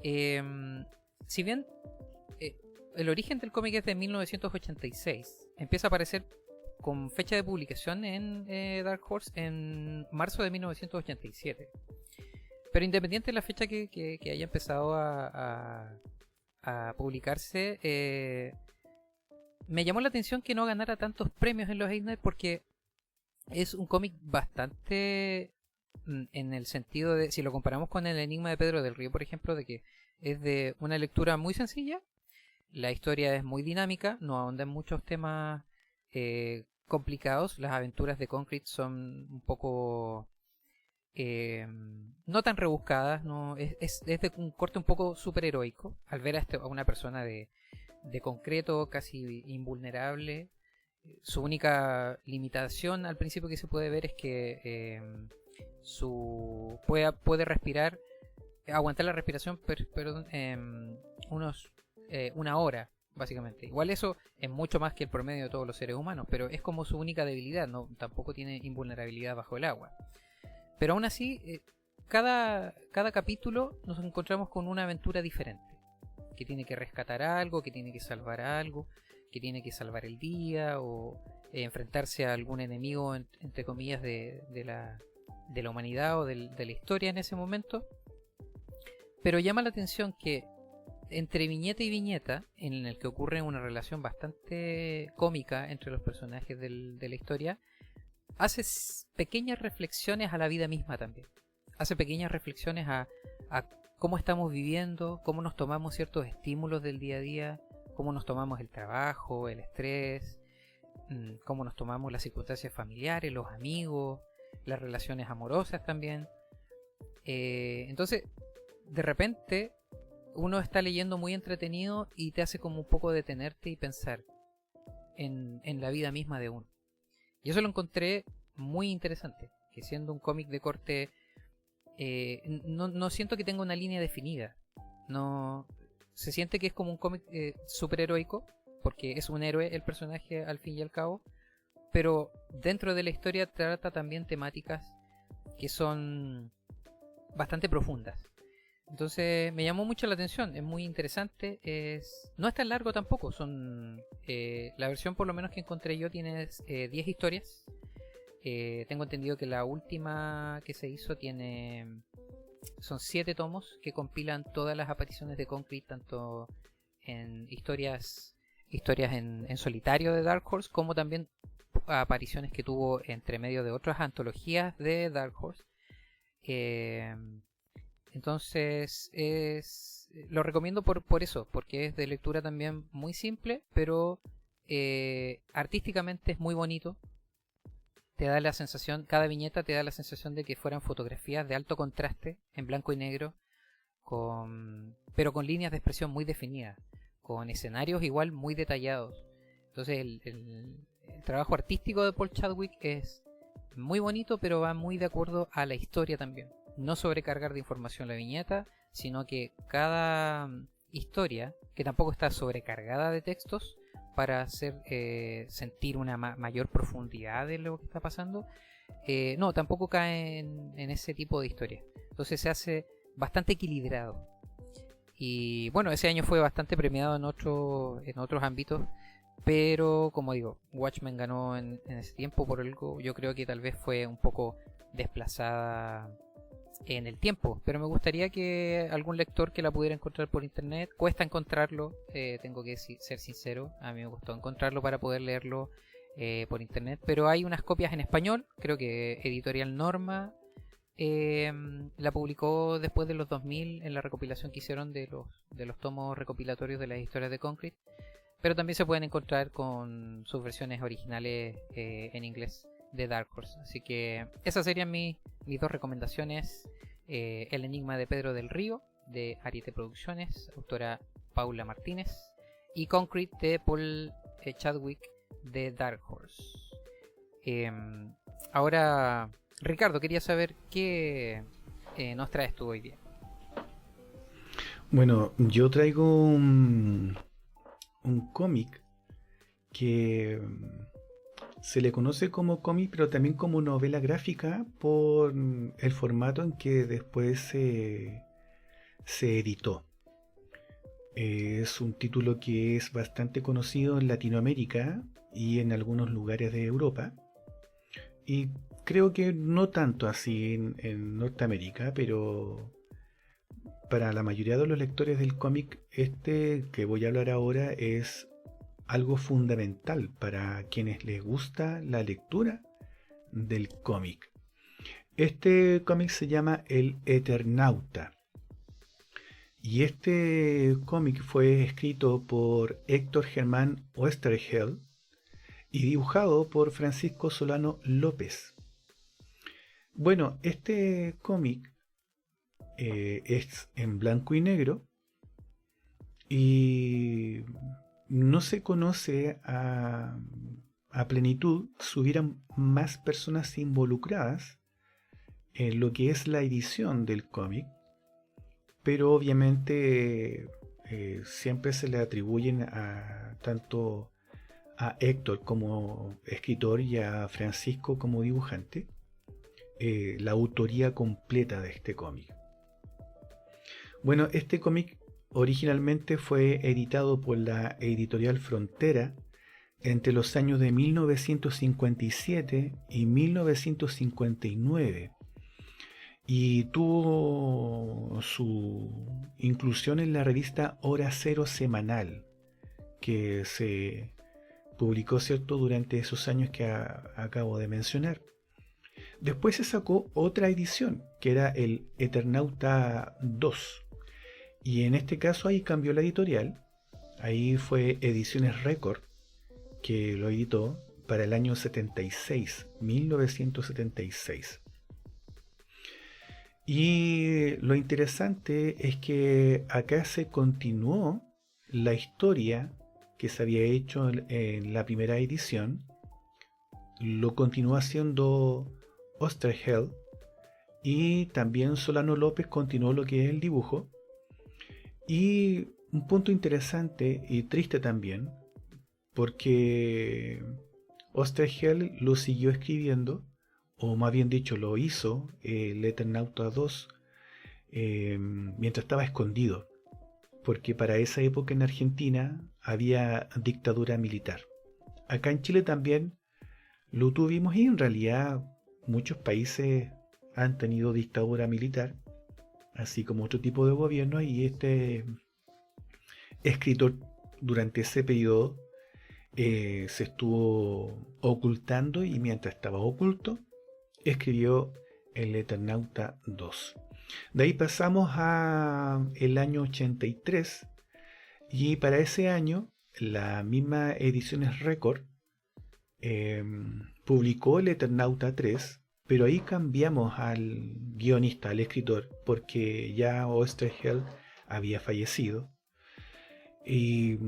Si bien el origen del cómic es de 1986, empieza a aparecer con fecha de publicación en Dark Horse en marzo de 1987. Pero independiente de la fecha que haya empezado a publicarse, me llamó la atención que no ganara tantos premios en los Eisner, porque es un cómic bastante, en el sentido de, si lo comparamos con El Enigma de Pedro del Río, por ejemplo, de que es de una lectura muy sencilla, la historia es muy dinámica, no ahonda en muchos temas complicados, las aventuras de Concrete son un poco no tan rebuscadas, no es de un corte un poco superheroico al ver a una persona de concreto, casi invulnerable. Su única limitación al principio que se puede ver es que puede respirar aguantar la respiración, perdón, una hora, básicamente. Igual eso es mucho más que el promedio de todos los seres humanos, pero es como su única debilidad, no, tampoco tiene invulnerabilidad bajo el agua. Pero aún así, cada capítulo nos encontramos con una aventura diferente, que tiene que rescatar algo, que tiene que salvar algo, que tiene que salvar el día, o enfrentarse a algún enemigo, entre comillas, de la humanidad o de la historia en ese momento. Pero llama la atención que entre viñeta y viñeta, en el que ocurre una relación bastante cómica entre los personajes de la historia, hace pequeñas reflexiones a la vida misma también. Hace pequeñas reflexiones a cómo estamos viviendo, cómo nos tomamos ciertos estímulos del día a día, cómo nos tomamos el trabajo, el estrés, cómo nos tomamos las circunstancias familiares, los amigos, las relaciones amorosas también. Entonces, de repente, uno está leyendo muy entretenido y te hace como un poco detenerte y pensar en la vida misma de uno. Y eso lo encontré muy interesante, que siendo un cómic de corte, no siento que tenga una línea definida. No se siente que es como un cómic superheroico, porque es un héroe el personaje al fin y al cabo, pero dentro de la historia trata también temáticas que son bastante profundas. Entonces me llamó mucho la atención, es muy interesante, no es tan largo tampoco, la versión por lo menos que encontré yo tiene 10 historias. Tengo entendido que la última que se hizo son 7 tomos que compilan todas las apariciones de Concrete, tanto en historias en solitario de Dark Horse, como también apariciones que tuvo entre medio de otras antologías de Dark Horse. Entonces lo recomiendo por eso, porque es de lectura también muy simple, pero artísticamente es muy bonito. Te da la sensación, cada viñeta te da la sensación de que fueran fotografías de alto contraste, en blanco y negro, pero con líneas de expresión muy definidas, con escenarios igual muy detallados. Entonces el trabajo artístico de Paul Chadwick es muy bonito, pero va muy de acuerdo a la historia también. No sobrecargar de información la viñeta, sino que cada historia, que tampoco está sobrecargada de textos, para hacer sentir una mayor profundidad de lo que está pasando, no, tampoco cae en ese tipo de historia. Entonces se hace bastante equilibrado. Y bueno, ese año fue bastante premiado en otros ámbitos, pero como digo, Watchmen ganó en ese tiempo por algo. Yo creo que tal vez fue un poco desplazada en el tiempo, pero me gustaría que algún lector que la pudiera encontrar por internet, cuesta encontrarlo, tengo que ser sincero, a mí me costó encontrarlo para poder leerlo por internet, pero hay unas copias en español, creo que Editorial Norma la publicó después de los 2000 en la recopilación que hicieron de los tomos recopilatorios de las historias de Concrete, pero también se pueden encontrar con sus versiones originales en inglés de Dark Horse. Así que esas serían mis 2 recomendaciones. El enigma de Pedro del Río, de Ariete Producciones, autora Paula Martínez, y Concrete de Paul Chadwick, de Dark Horse. Ahora, Ricardo, quería saber qué nos traes tú hoy día.
Bueno, yo traigo un cómic que se le conoce como cómic, pero también como novela gráfica por el formato en que después se editó. Es un título que es bastante conocido en Latinoamérica y en algunos lugares de Europa. Y creo que no tanto así en Norteamérica, pero para la mayoría de los lectores del cómic, este que voy a hablar ahora es algo fundamental para quienes les gusta la lectura del cómic. Este cómic se llama El Eternauta. Y este cómic fue escrito por Héctor Germán Oesterheld y dibujado por Francisco Solano López. Bueno, este cómic es en blanco y negro y no se conoce a plenitud si hubieran más personas involucradas en lo que es la edición del cómic, pero obviamente siempre se le atribuyen tanto a Héctor como escritor y a Francisco como dibujante la autoría completa de este cómic. Bueno, este cómic originalmente fue editado por la editorial Frontera entre los años de 1957 y 1959 y tuvo su inclusión en la revista Hora Cero semanal, que se publicó, ¿cierto?, durante esos años que acabo de mencionar. Después se sacó otra edición, que era el Eternauta 2, y en este caso ahí cambió la editorial. Ahí fue Ediciones Record que lo editó para el año 1976. Y lo interesante es que acá se continuó la historia que se había hecho en la primera edición. Lo continuó haciendo Oesterheld, y también Solano López continuó lo que es el dibujo. Y un punto interesante y triste también, porque Oesterheld lo siguió escribiendo, o más bien dicho lo hizo, el Eternauta 2, mientras estaba escondido, porque para esa época en Argentina había dictadura militar. Acá en Chile también lo tuvimos, y en realidad muchos países han tenido dictadura militar, así como otro tipo de gobierno, y este escritor durante ese periodo se estuvo ocultando, y mientras estaba oculto escribió el Eternauta 2. De ahí pasamos a el año 83, y para ese año la misma Ediciones Record publicó el Eternauta 3, pero ahí cambiamos al guionista, al escritor, porque ya Oesterheld había fallecido, y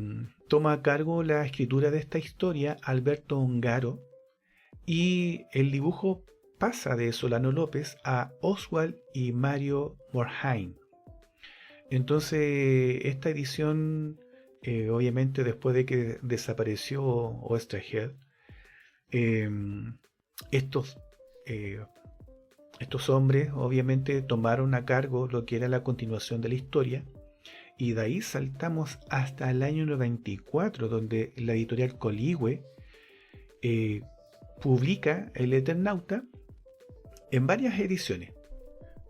toma a cargo la escritura de esta historia Alberto Ongaro, y el dibujo pasa de Solano López a Oswald y Mario Morhaime. Entonces esta edición, obviamente después de que desapareció Oesterheld, estos hombres obviamente tomaron a cargo lo que era la continuación de la historia, y de ahí saltamos hasta el año 94, donde la editorial Coligüe publica el Eternauta en varias ediciones,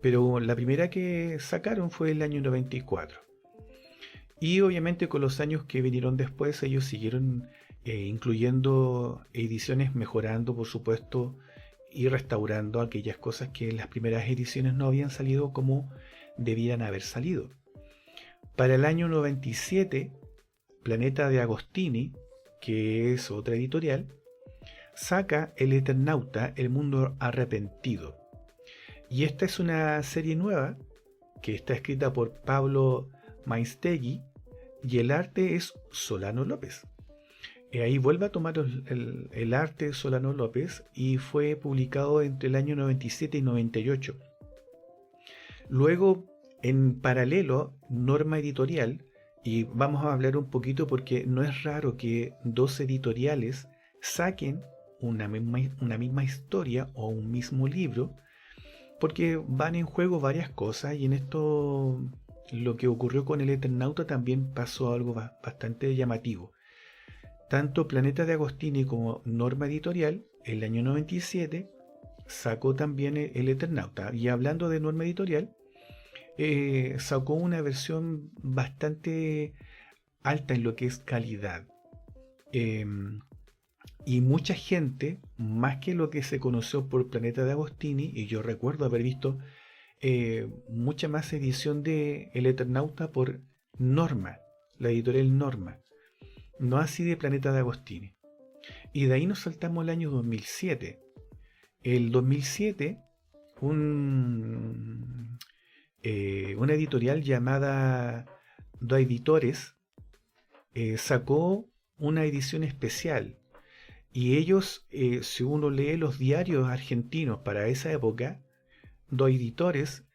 pero la primera que sacaron fue el año 94. Y obviamente con los años que vinieron después ellos siguieron incluyendo ediciones, mejorando por supuesto y restaurando aquellas cosas que en las primeras ediciones no habían salido como debían haber salido. Para el año 97, Planeta de Agostini, que es otra editorial, saca el Eternauta, el mundo arrepentido. Y esta es una serie nueva que está escrita por Pablo Mainstegui, y el arte es Solano López. Ahí vuelve a tomar el arte de Solano López, y fue publicado entre el año 97 y 98. Luego, en paralelo, Norma Editorial, y vamos a hablar un poquito porque no es raro que dos editoriales saquen una misma historia o un mismo libro, porque van en juego varias cosas, y en esto lo que ocurrió con el Eternauta también pasó algo bastante llamativo. Tanto Planeta de Agostini como Norma Editorial, el año 97, sacó también el Eternauta. Y hablando de Norma Editorial, sacó una versión bastante alta en lo que es calidad. Y mucha gente, más que lo que se conoció por Planeta de Agostini, y yo recuerdo haber visto mucha más edición de El Eternauta por Norma, la editorial Norma, no así de Planeta de Agostini. Y de ahí nos saltamos al año 2007. El 2007, una editorial llamada Do Editores sacó una edición especial. Y ellos, si uno lee los diarios argentinos para esa época, Do Editores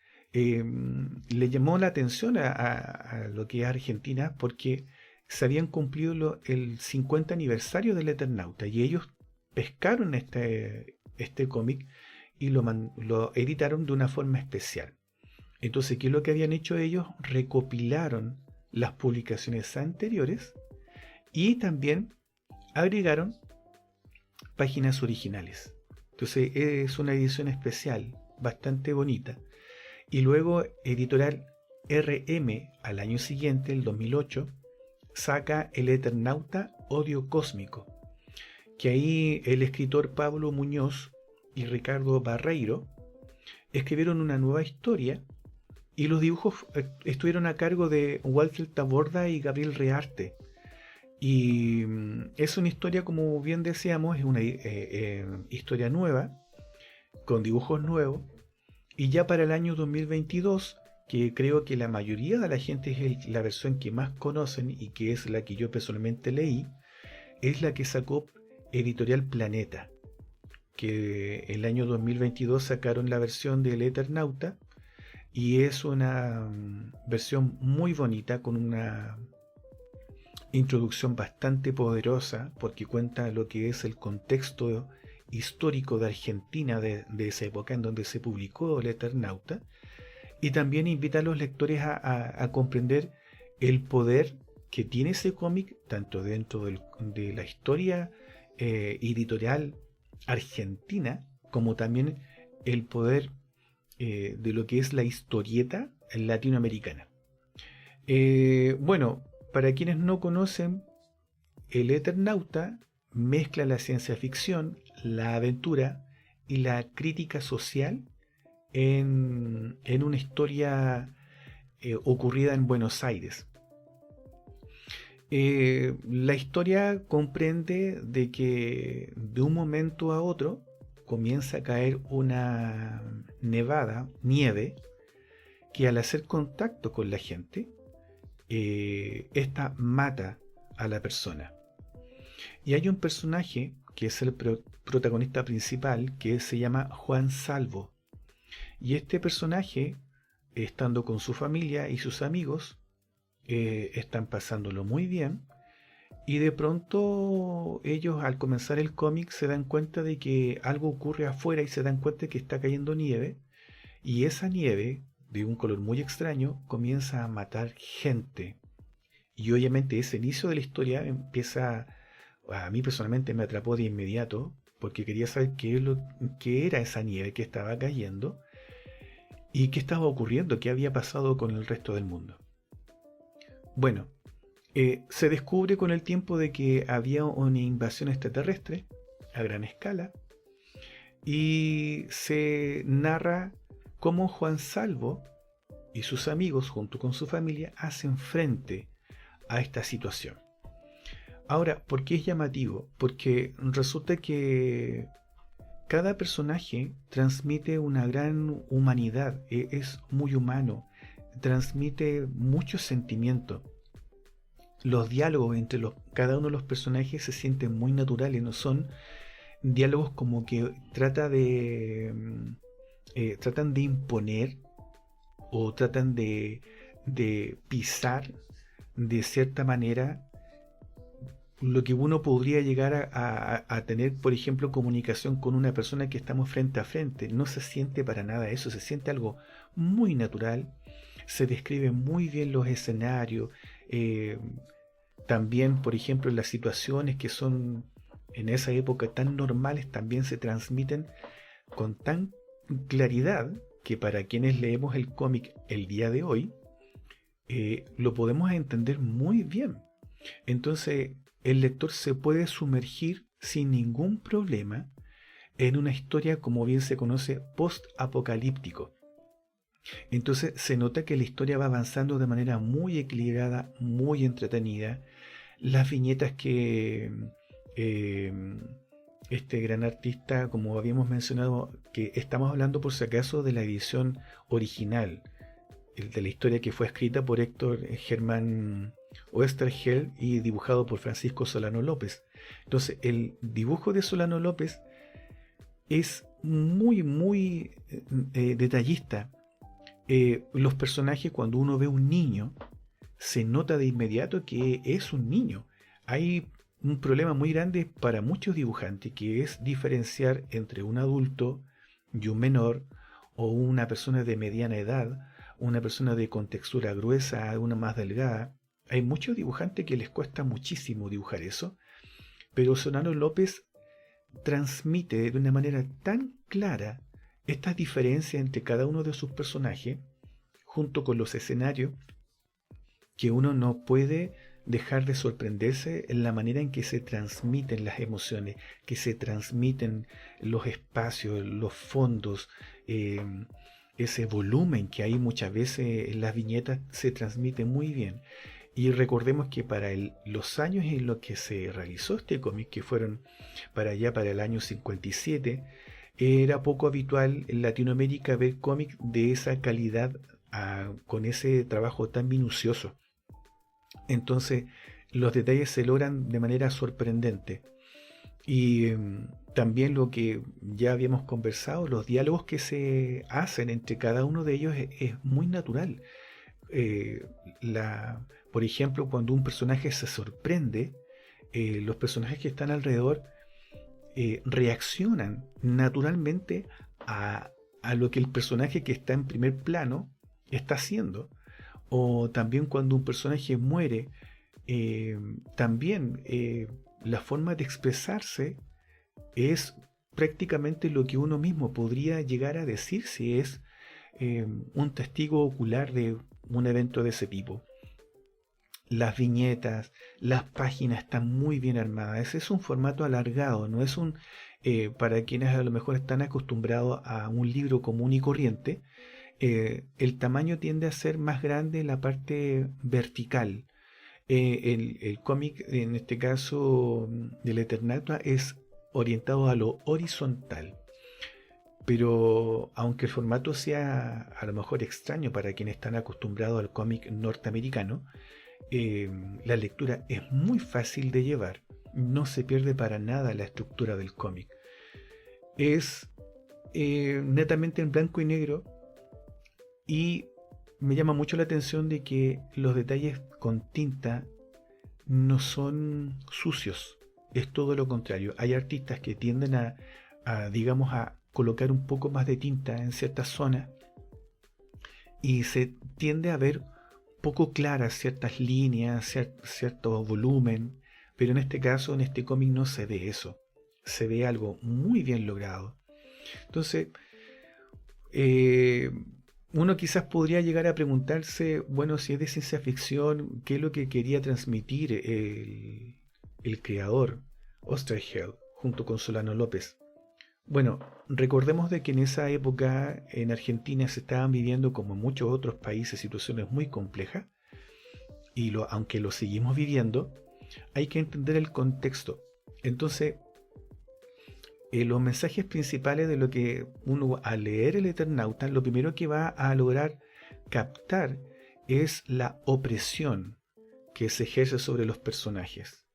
le llamó la atención a lo que es Argentina porque se habían cumplido el 50 aniversario del Eternauta y ellos pescaron este cómic y lo editaron de una forma especial. Entonces, ¿qué es lo que habían hecho ellos? Recopilaron las publicaciones anteriores y también agregaron páginas originales. Entonces es una edición especial, bastante bonita. Y luego Editorial RM al año siguiente, el 2008, saca El Eternauta Odio Cósmico, que ahí el escritor Pablo Muñoz y Ricardo Barreiro escribieron una nueva historia y los dibujos estuvieron a cargo de Walter Taborda y Gabriel Rearte. Y es una historia, como bien decíamos, es una historia nueva, con dibujos nuevos, y ya para el año 2022, que creo que la mayoría de la gente es la versión que más conocen y que es la que yo personalmente leí, es la que sacó Editorial Planeta, que el año 2022 sacaron la versión del Eternauta, y es una versión muy bonita, con una introducción bastante poderosa, porque cuenta lo que es el contexto histórico de Argentina de esa época en donde se publicó el Eternauta, y también invita a los lectores a comprender el poder que tiene ese cómic, tanto dentro de la historia editorial argentina, como también el poder de lo que es la historieta latinoamericana. Bueno, para quienes no conocen, el Eternauta mezcla la ciencia ficción, la aventura y la crítica social en una historia ocurrida en Buenos Aires. La historia comprende de que de un momento a otro comienza a caer una nieve, que al hacer contacto con la gente, esta mata a la persona. Y hay un personaje que es el protagonista principal, que se llama Juan Salvo. Y este personaje, estando con su familia y sus amigos, están pasándolo muy bien, y de pronto ellos, al comenzar el cómic, se dan cuenta de que algo ocurre afuera y se dan cuenta de que está cayendo nieve, y esa nieve, de un color muy extraño, comienza a matar gente. Y obviamente ese inicio de la historia empieza, a mí personalmente me atrapó de inmediato, porque quería saber qué era esa nieve que estaba cayendo y qué estaba ocurriendo, qué había pasado con el resto del mundo. Bueno, se descubre con el tiempo de que había una invasión extraterrestre a gran escala, y se narra cómo Juan Salvo y sus amigos, junto con su familia, hacen frente a esta situación. Ahora, ¿por qué es llamativo? Porque resulta que cada personaje transmite una gran humanidad, es muy humano, transmite mucho sentimiento. Los diálogos entre cada uno de los personajes se sienten muy naturales, no son diálogos como que tratan de imponer o tratan de pisar de cierta manera lo que uno podría llegar a tener, por ejemplo, comunicación con una persona que estamos frente a frente. No se siente para nada eso, se siente algo muy natural, se describen muy bien los escenarios, también, por ejemplo, las situaciones que son en esa época tan normales también se transmiten con tan claridad que para quienes leemos el cómic el día de hoy, lo podemos entender muy bien. Entonces, el lector se puede sumergir sin ningún problema en una historia, como bien se conoce, post-apocalíptico. Entonces se nota que la historia va avanzando de manera muy equilibrada, muy entretenida. Las viñetas que este gran artista, como habíamos mencionado, que estamos hablando por si acaso de la edición original, de la historia que fue escrita por Héctor Germán Oesterheld y dibujado por Francisco Solano López. Entonces el dibujo de Solano López es muy detallista, Los personajes, cuando uno ve un niño, se nota de inmediato que es un niño. Hay un problema muy grande para muchos dibujantes, que es diferenciar entre un adulto y un menor, o una persona de mediana edad, una persona de contextura gruesa, una más delgada. Hay muchos dibujantes que les cuesta muchísimo dibujar eso, pero Solano López transmite de una manera tan clara estas diferencias entre cada uno de sus personajes, junto con los escenarios, que uno no puede dejar de sorprenderse en la manera en que se transmiten las emociones, que se transmiten los espacios, los fondos, ese volumen que hay muchas veces en las viñetas se transmite muy bien. Y recordemos que para los años en los que se realizó este cómic, que fueron para el año 57, era poco habitual en Latinoamérica ver cómics de esa calidad, con ese trabajo tan minucioso. Entonces los detalles se logran de manera sorprendente. Y también lo que ya habíamos conversado, los diálogos que se hacen entre cada uno de ellos es muy natural. Por ejemplo, cuando un personaje se sorprende, los personajes que están alrededor reaccionan naturalmente a lo que el personaje que está en primer plano está haciendo. O también cuando un personaje muere, también la forma de expresarse es prácticamente lo que uno mismo podría llegar a decir si es un testigo ocular de un evento de ese tipo. Las viñetas, las páginas están muy bien armadas. Ese es un formato alargado, no es para quienes a lo mejor están acostumbrados a un libro común y corriente. El tamaño tiende a ser más grande en la parte vertical. El cómic, en este caso del Eternauta, es orientado a lo horizontal. Pero aunque el formato sea a lo mejor extraño para quienes están acostumbrados al cómic norteamericano, la lectura es muy fácil de llevar. No se pierde para nada la estructura del cómic. Es netamente en blanco y negro. Y me llama mucho la atención de que los detalles con tinta no son sucios. Es todo lo contrario. Hay artistas que tienden digamos, a colocar un poco más de tinta en ciertas zonas y se tiende a ver poco claras ciertas líneas, cierto volumen. Pero en este caso, en este cómic no se ve eso. Se ve algo muy bien logrado. Entonces, uno quizás podría llegar a preguntarse, bueno, si es de ciencia ficción, ¿qué es lo que quería transmitir el creador, Oesterheld, junto con Solano López? Bueno, recordemos de que en esa época en Argentina se estaban viviendo, como en muchos otros países, situaciones muy complejas, y aunque lo seguimos viviendo, hay que entender el contexto. Entonces, los mensajes principales de lo que uno al leer el Eternauta, lo primero que va a lograr captar es la opresión que se ejerce sobre los personajes.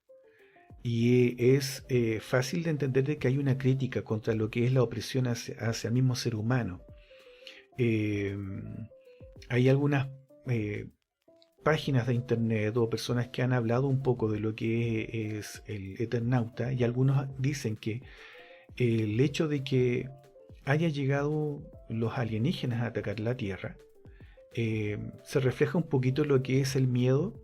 Y es fácil de entender de que hay una crítica contra lo que es la opresión hacia el mismo ser humano. Hay algunas páginas de internet o personas que han hablado un poco de lo que es el Eternauta, y algunos dicen que el hecho de que haya llegado los alienígenas a atacar la Tierra se refleja un poquito lo que es el miedo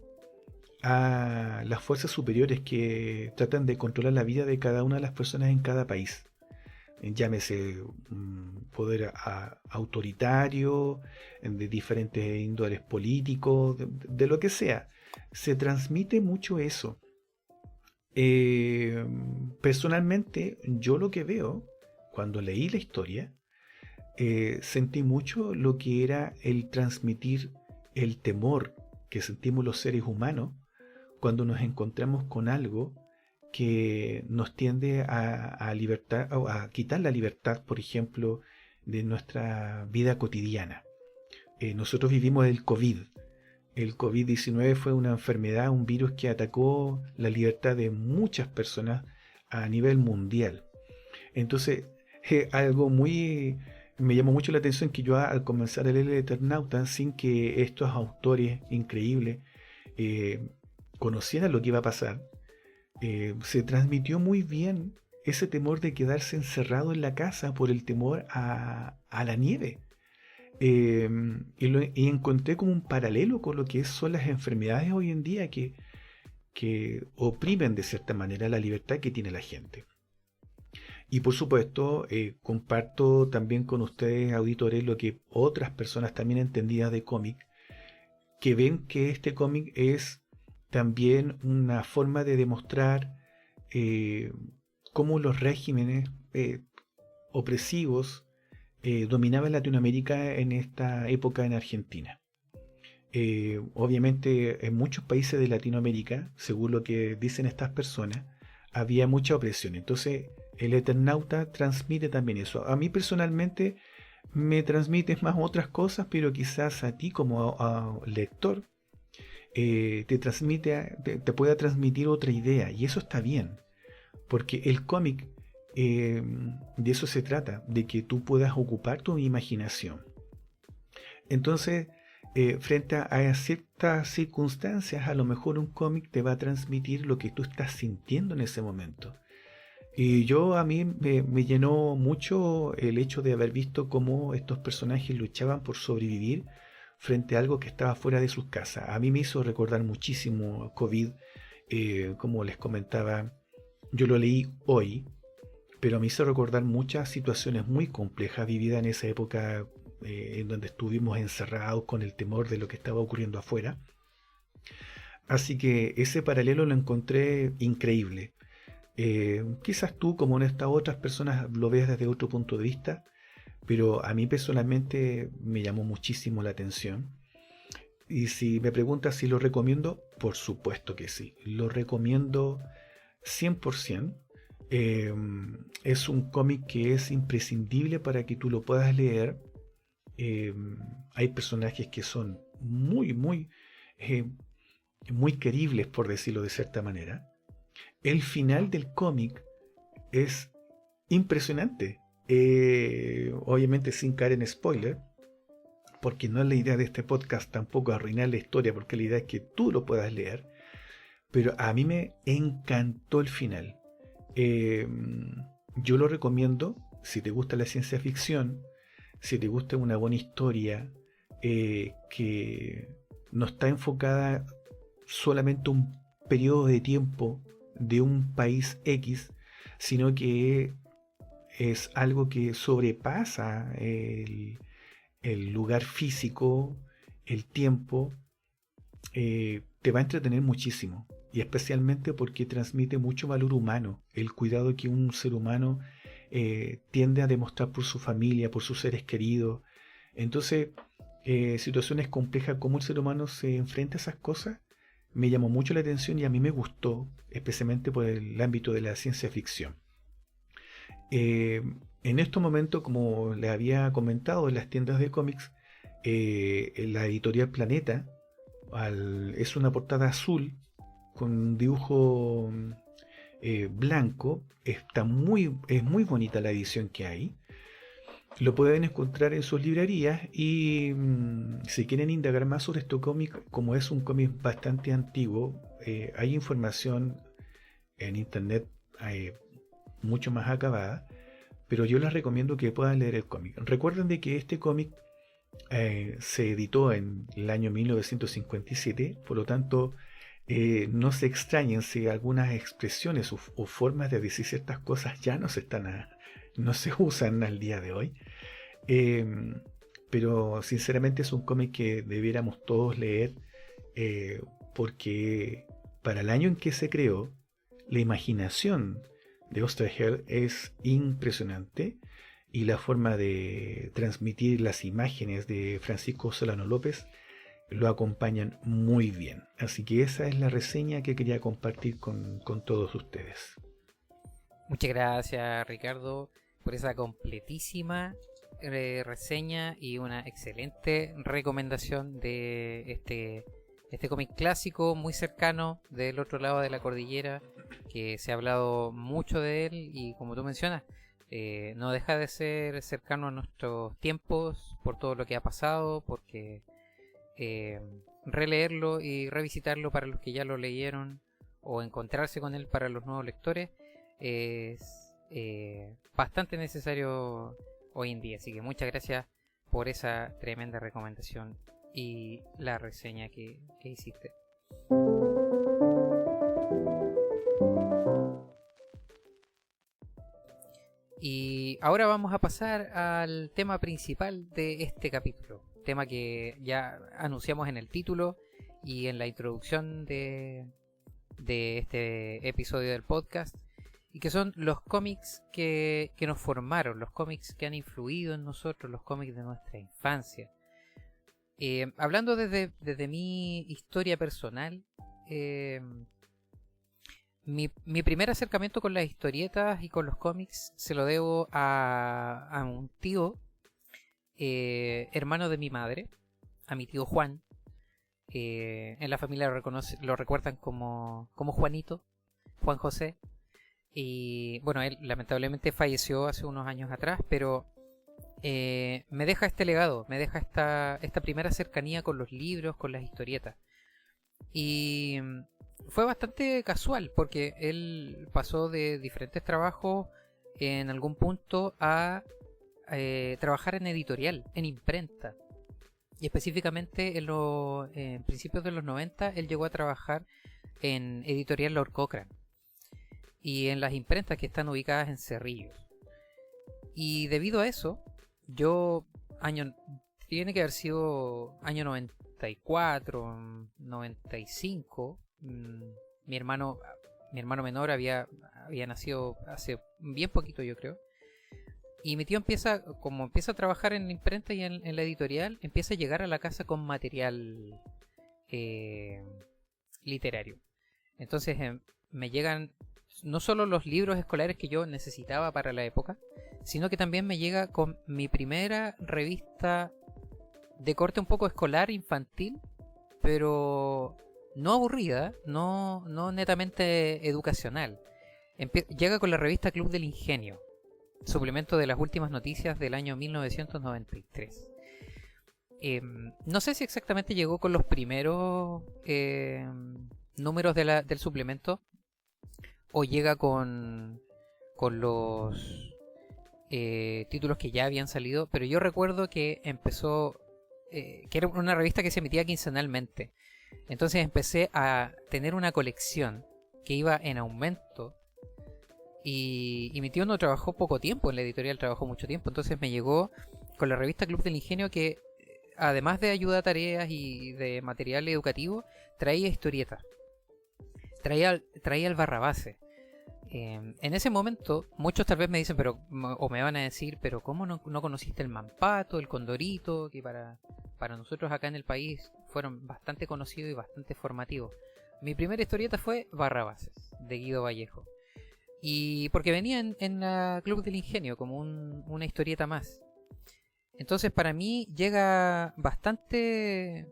a las fuerzas superiores que tratan de controlar la vida de cada una de las personas en cada país. Llámese poder autoritario, de diferentes índoles políticos, de lo que sea. Se transmite mucho eso. Personalmente, yo lo que veo, cuando leí la historia, sentí mucho lo que era el transmitir el temor que sentimos los seres humanos cuando nos encontramos con algo que nos tiende a quitar la libertad, por ejemplo, de nuestra vida cotidiana. Nosotros vivimos el COVID. El COVID-19 fue una enfermedad, un virus que atacó la libertad de muchas personas a nivel mundial. Entonces, algo muy me llamó mucho la atención que yo al comenzar a leer el Eternauta, sin que estos autores increíbles conocieran lo que iba a pasar, se transmitió muy bien ese temor de quedarse encerrado en la casa por el temor a la nieve. Y encontré como un paralelo con lo que son las enfermedades hoy en día que oprimen de cierta manera la libertad que tiene la gente. Y por supuesto, comparto también con ustedes, auditores, lo que otras personas también entendidas de cómic, que ven que este cómic es también una forma de demostrar cómo los regímenes opresivos dominaban Latinoamérica en esta época en Argentina. Obviamente en muchos países de Latinoamérica, según lo que dicen estas personas, había mucha opresión. Entonces el Eternauta transmite también eso. A mí personalmente me transmite más otras cosas, pero quizás a ti como a lector te pueda transmitir otra idea, y eso está bien, porque el cómic de eso se trata, de que tú puedas ocupar tu imaginación. Entonces, frente a ciertas circunstancias, a lo mejor un cómic te va a transmitir lo que tú estás sintiendo en ese momento. Y a mí me llenó mucho el hecho de haber visto cómo estos personajes luchaban por sobrevivir frente a algo que estaba fuera de sus casas. A mí me hizo recordar muchísimo COVID, como les comentaba, yo lo leí hoy, pero me hizo recordar muchas situaciones muy complejas vividas en esa época en donde estuvimos encerrados con el temor de lo que estaba ocurriendo afuera. Así que ese paralelo lo encontré increíble. Quizás tú, como en estas otras personas, lo veas desde otro punto de vista, pero a mí personalmente me llamó muchísimo la atención. Y si me preguntas si lo recomiendo, por supuesto que sí, lo recomiendo 100%. Es un cómic que es imprescindible para que tú lo puedas leer. Hay personajes que son muy queribles, por decirlo de cierta manera. El final del cómic es impresionante. Obviamente sin caer en spoiler, porque no es la idea de este podcast tampoco arruinar la historia, porque la idea es que tú lo puedas leer. Pero a mí me encantó el final. Yo lo recomiendo si te gusta la ciencia ficción, si te gusta una buena historia que no está enfocada solamente un periodo de tiempo de un país X, sino que es algo que sobrepasa el lugar físico, el tiempo. Te va a entretener muchísimo, y especialmente porque transmite mucho valor humano, el cuidado que un ser humano tiende a demostrar por su familia, por sus seres queridos. Entonces, situaciones complejas, como el ser humano se enfrenta a esas cosas, me llamó mucho la atención y a mí me gustó, especialmente por el ámbito de la ciencia ficción. En estos momentos, como les había comentado, en las tiendas de cómics, la editorial Planeta es una portada azul con un dibujo blanco. Es muy bonita la edición que hay. Lo pueden encontrar en sus librerías, y si quieren indagar más sobre este cómic, como es un cómic bastante antiguo, hay información en internet mucho más acabada, pero yo les recomiendo que puedan leer el cómic. Recuerden de que este cómic se editó en el año 1957, por lo tanto no se extrañen si algunas expresiones o formas de decir ciertas cosas ya no se usan al día de hoy. Pero sinceramente es un cómic que debiéramos todos leer, porque para el año en que se creó, la imaginación de Oesterheld es impresionante, y la forma de transmitir las imágenes de Francisco Solano López lo acompañan muy bien. Así que esa es la reseña que quería compartir con todos ustedes.
Muchas gracias, Ricardo, por esa completísima reseña y una excelente recomendación de este cómic clásico muy cercano del otro lado de la cordillera, que se ha hablado mucho de él, y como tú mencionas, No deja de ser cercano a nuestros tiempos por todo lo que ha pasado, porque releerlo y revisitarlo para los que ya lo leyeron o encontrarse con él para los nuevos lectores es bastante necesario hoy en día. Así que muchas gracias por esa tremenda recomendación y la reseña que hiciste. Y ahora vamos a pasar al tema principal de este capítulo, tema que ya anunciamos en el título y en la introducción de este episodio del podcast, y que son los cómics que nos formaron, los cómics que han influido en nosotros, los cómics de nuestra infancia. Hablando desde mi historia personal, mi primer acercamiento con las historietas y con los cómics se lo debo a un tío, hermano de mi madre, a mi tío Juan. En la familia lo recuerdan como Juanito, Juan José. Y bueno, él lamentablemente falleció hace unos años atrás, pero me deja este legado, me deja esta primera cercanía con los libros, con las historietas. Y fue bastante casual, porque él pasó de diferentes trabajos en algún punto a trabajar en editorial, en imprenta. Y específicamente en principios de los 90 él llegó a trabajar en editorial Lord Cochrane y en las imprentas que están ubicadas en Cerrillos. Y debido a eso, tiene que haber sido año 94, 95, mi hermano menor había nacido hace bien poquito, yo creo. Y mi tío empieza a trabajar en la imprenta y en la editorial, empieza a llegar a la casa con material literario. Entonces me llegan no solo los libros escolares que yo necesitaba para la época, sino que también me llega con mi primera revista de corte un poco escolar, infantil, pero no aburrida, no netamente educacional. Llega con la revista Club del Ingenio, suplemento de las últimas noticias del año 1993. No sé si exactamente llegó con los primeros números del suplemento o llega con los títulos que ya habían salido, pero yo recuerdo que empezó, que era una revista que se emitía quincenalmente. Entonces empecé a tener una colección que iba en aumento. Y mi tío no trabajó poco tiempo en la editorial, trabajó mucho tiempo. Entonces me llegó con la revista Club del Ingenio, que además de ayuda a tareas y de material educativo, traía historietas. Traía el Barrabase. En ese momento, muchos tal vez me dicen, o me van a decir, pero ¿cómo no conociste el Mampato, el Condorito? Que para nosotros acá en el país fueron bastante conocidos y bastante formativos. Mi primera historieta fue Barrabases, de Guido Vallejo. Y porque venía en la Club del Ingenio como una historieta más. Entonces para mí llega bastante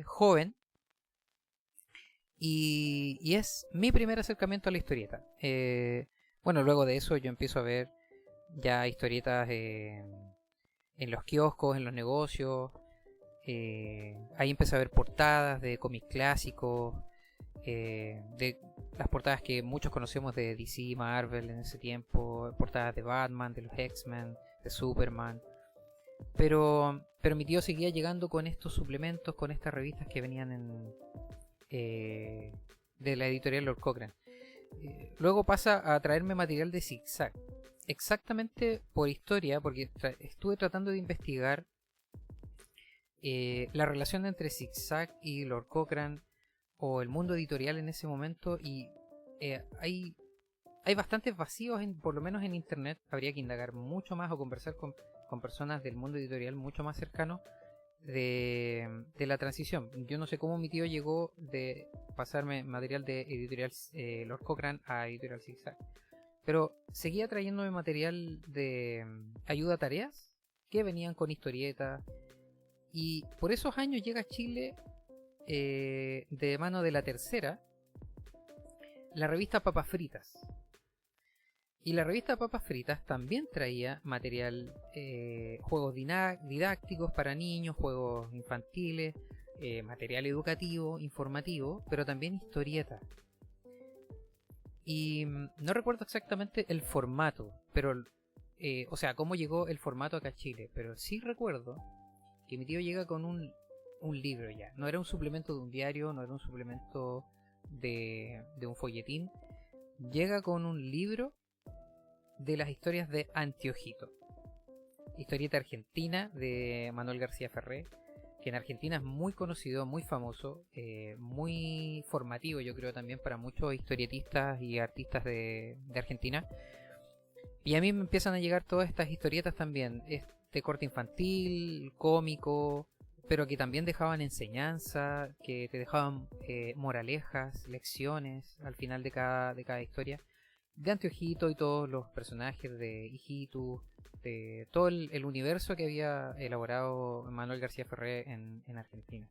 joven. Y es mi primer acercamiento a la historieta. Bueno, luego de eso yo empiezo a ver ya historietas en los kioscos, en los negocios. Ahí empecé a ver portadas de cómics clásicos. De las portadas que muchos conocemos de DC, Marvel en ese tiempo, portadas de Batman, de los X-Men, de Superman, pero mi tío seguía llegando con estos suplementos, con estas revistas que venían de la editorial Lord Cochrane. Luego pasa a traerme material de Zig-Zag, exactamente por historia, porque estuve tratando de investigar la relación entre Zig-Zag y Lord Cochrane o el mundo editorial en ese momento, y hay bastantes vacíos, por lo menos en internet. Habría que indagar mucho más o conversar con personas del mundo editorial mucho más cercano de la transición. Yo no sé cómo mi tío llegó de pasarme material de editorial Lord Cochrane a editorial Zig-Zag, pero seguía trayéndome material de ayuda a tareas que venían con historietas, y por esos años llega a Chile de mano de La Tercera la revista Papas Fritas, Y la revista Papas Fritas también traía material, juegos didácticos para niños, juegos infantiles, material educativo, informativo, pero también historietas. Y no recuerdo exactamente el formato, pero, o sea, cómo llegó el formato acá a Chile, pero sí recuerdo que mi tío llega con un libro ya. No era un suplemento de un diario, no era un suplemento de un folletín. Llega con un libro de las historias de Antiojito, historieta argentina de Manuel García Ferré, que en Argentina es muy conocido, muy famoso, muy formativo, yo creo también para muchos historietistas y artistas de Argentina. Y a mí me empiezan a llegar todas estas historietas también, de corte infantil, cómico, pero que también dejaban enseñanza, que te dejaban moralejas, lecciones al final de cada historia. De Antiojito y todos los personajes de Hijitus, de todo el universo que había elaborado Manuel García Ferré en Argentina.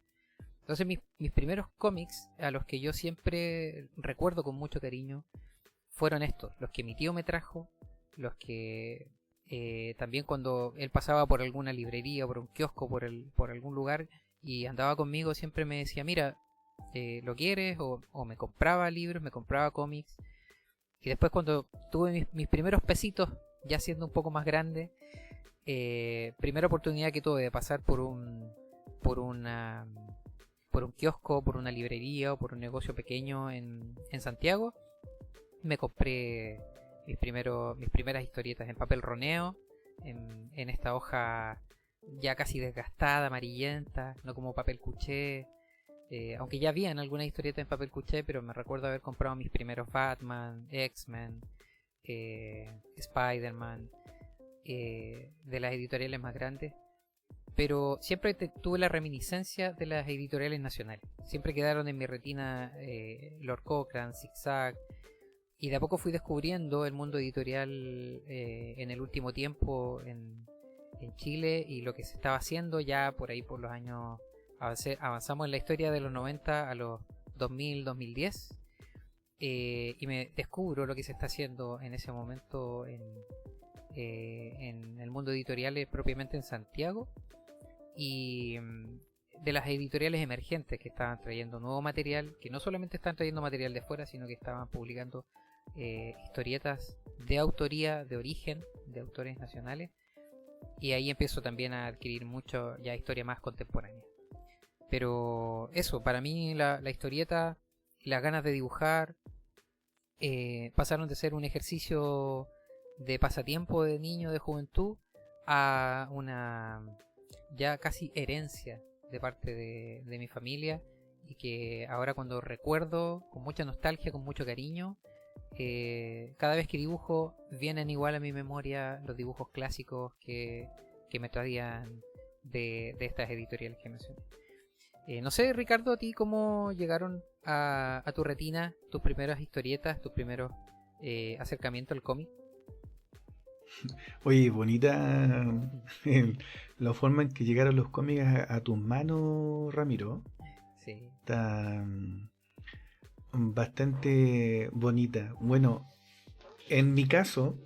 Entonces mis primeros cómics, a los que yo siempre recuerdo con mucho cariño, fueron estos, los que mi tío me trajo, los que también cuando él pasaba por alguna librería, por un kiosco, por algún lugar y andaba conmigo, siempre me decía, mira, ¿lo quieres? O me compraba libros, me compraba cómics. Y después cuando tuve mis primeros pesitos, ya siendo un poco más grande, primera oportunidad que tuve de pasar por un kiosco, por una librería o por un negocio pequeño en Santiago, me compré mis primeras historietas en papel roneo, en esta hoja ya casi desgastada, amarillenta, no como papel cuché. Aunque ya habían algunas historietas en papel cuché, pero me recuerdo haber comprado mis primeros Batman, X-Men, Spider-Man, de las editoriales más grandes. Pero siempre tuve la reminiscencia de las editoriales nacionales. Siempre quedaron en mi retina Lord Cochrane, Zig-Zag. Y de a poco fui descubriendo el mundo editorial en el último tiempo en Chile y lo que se estaba haciendo ya por ahí por los años. Avanzamos en la historia de los 90 a los 2000, 2010 y me descubro lo que se está haciendo en ese momento en el mundo editorial, propiamente en Santiago, y de las editoriales emergentes que estaban trayendo nuevo material, que no solamente están trayendo material de fuera, sino que estaban publicando historietas de autoría, de origen, de autores nacionales, y ahí empiezo también a adquirir mucho ya historia más contemporánea. Pero eso, para mí la historieta, las ganas de dibujar, pasaron de ser un ejercicio de pasatiempo de niño, de juventud, a una ya casi herencia de parte de mi familia, y que ahora cuando recuerdo con mucha nostalgia, con mucho cariño, cada vez que dibujo vienen igual a mi memoria los dibujos clásicos que me traían de estas editoriales que mencioné. No sé, Ricardo, a ti cómo llegaron a tu retina tus primeras historietas, tus primeros acercamientos al cómic.
Oye, bonita la forma en que llegaron los cómics a tus manos, Ramiro.
Sí.
Está bastante bonita. Bueno, en mi caso,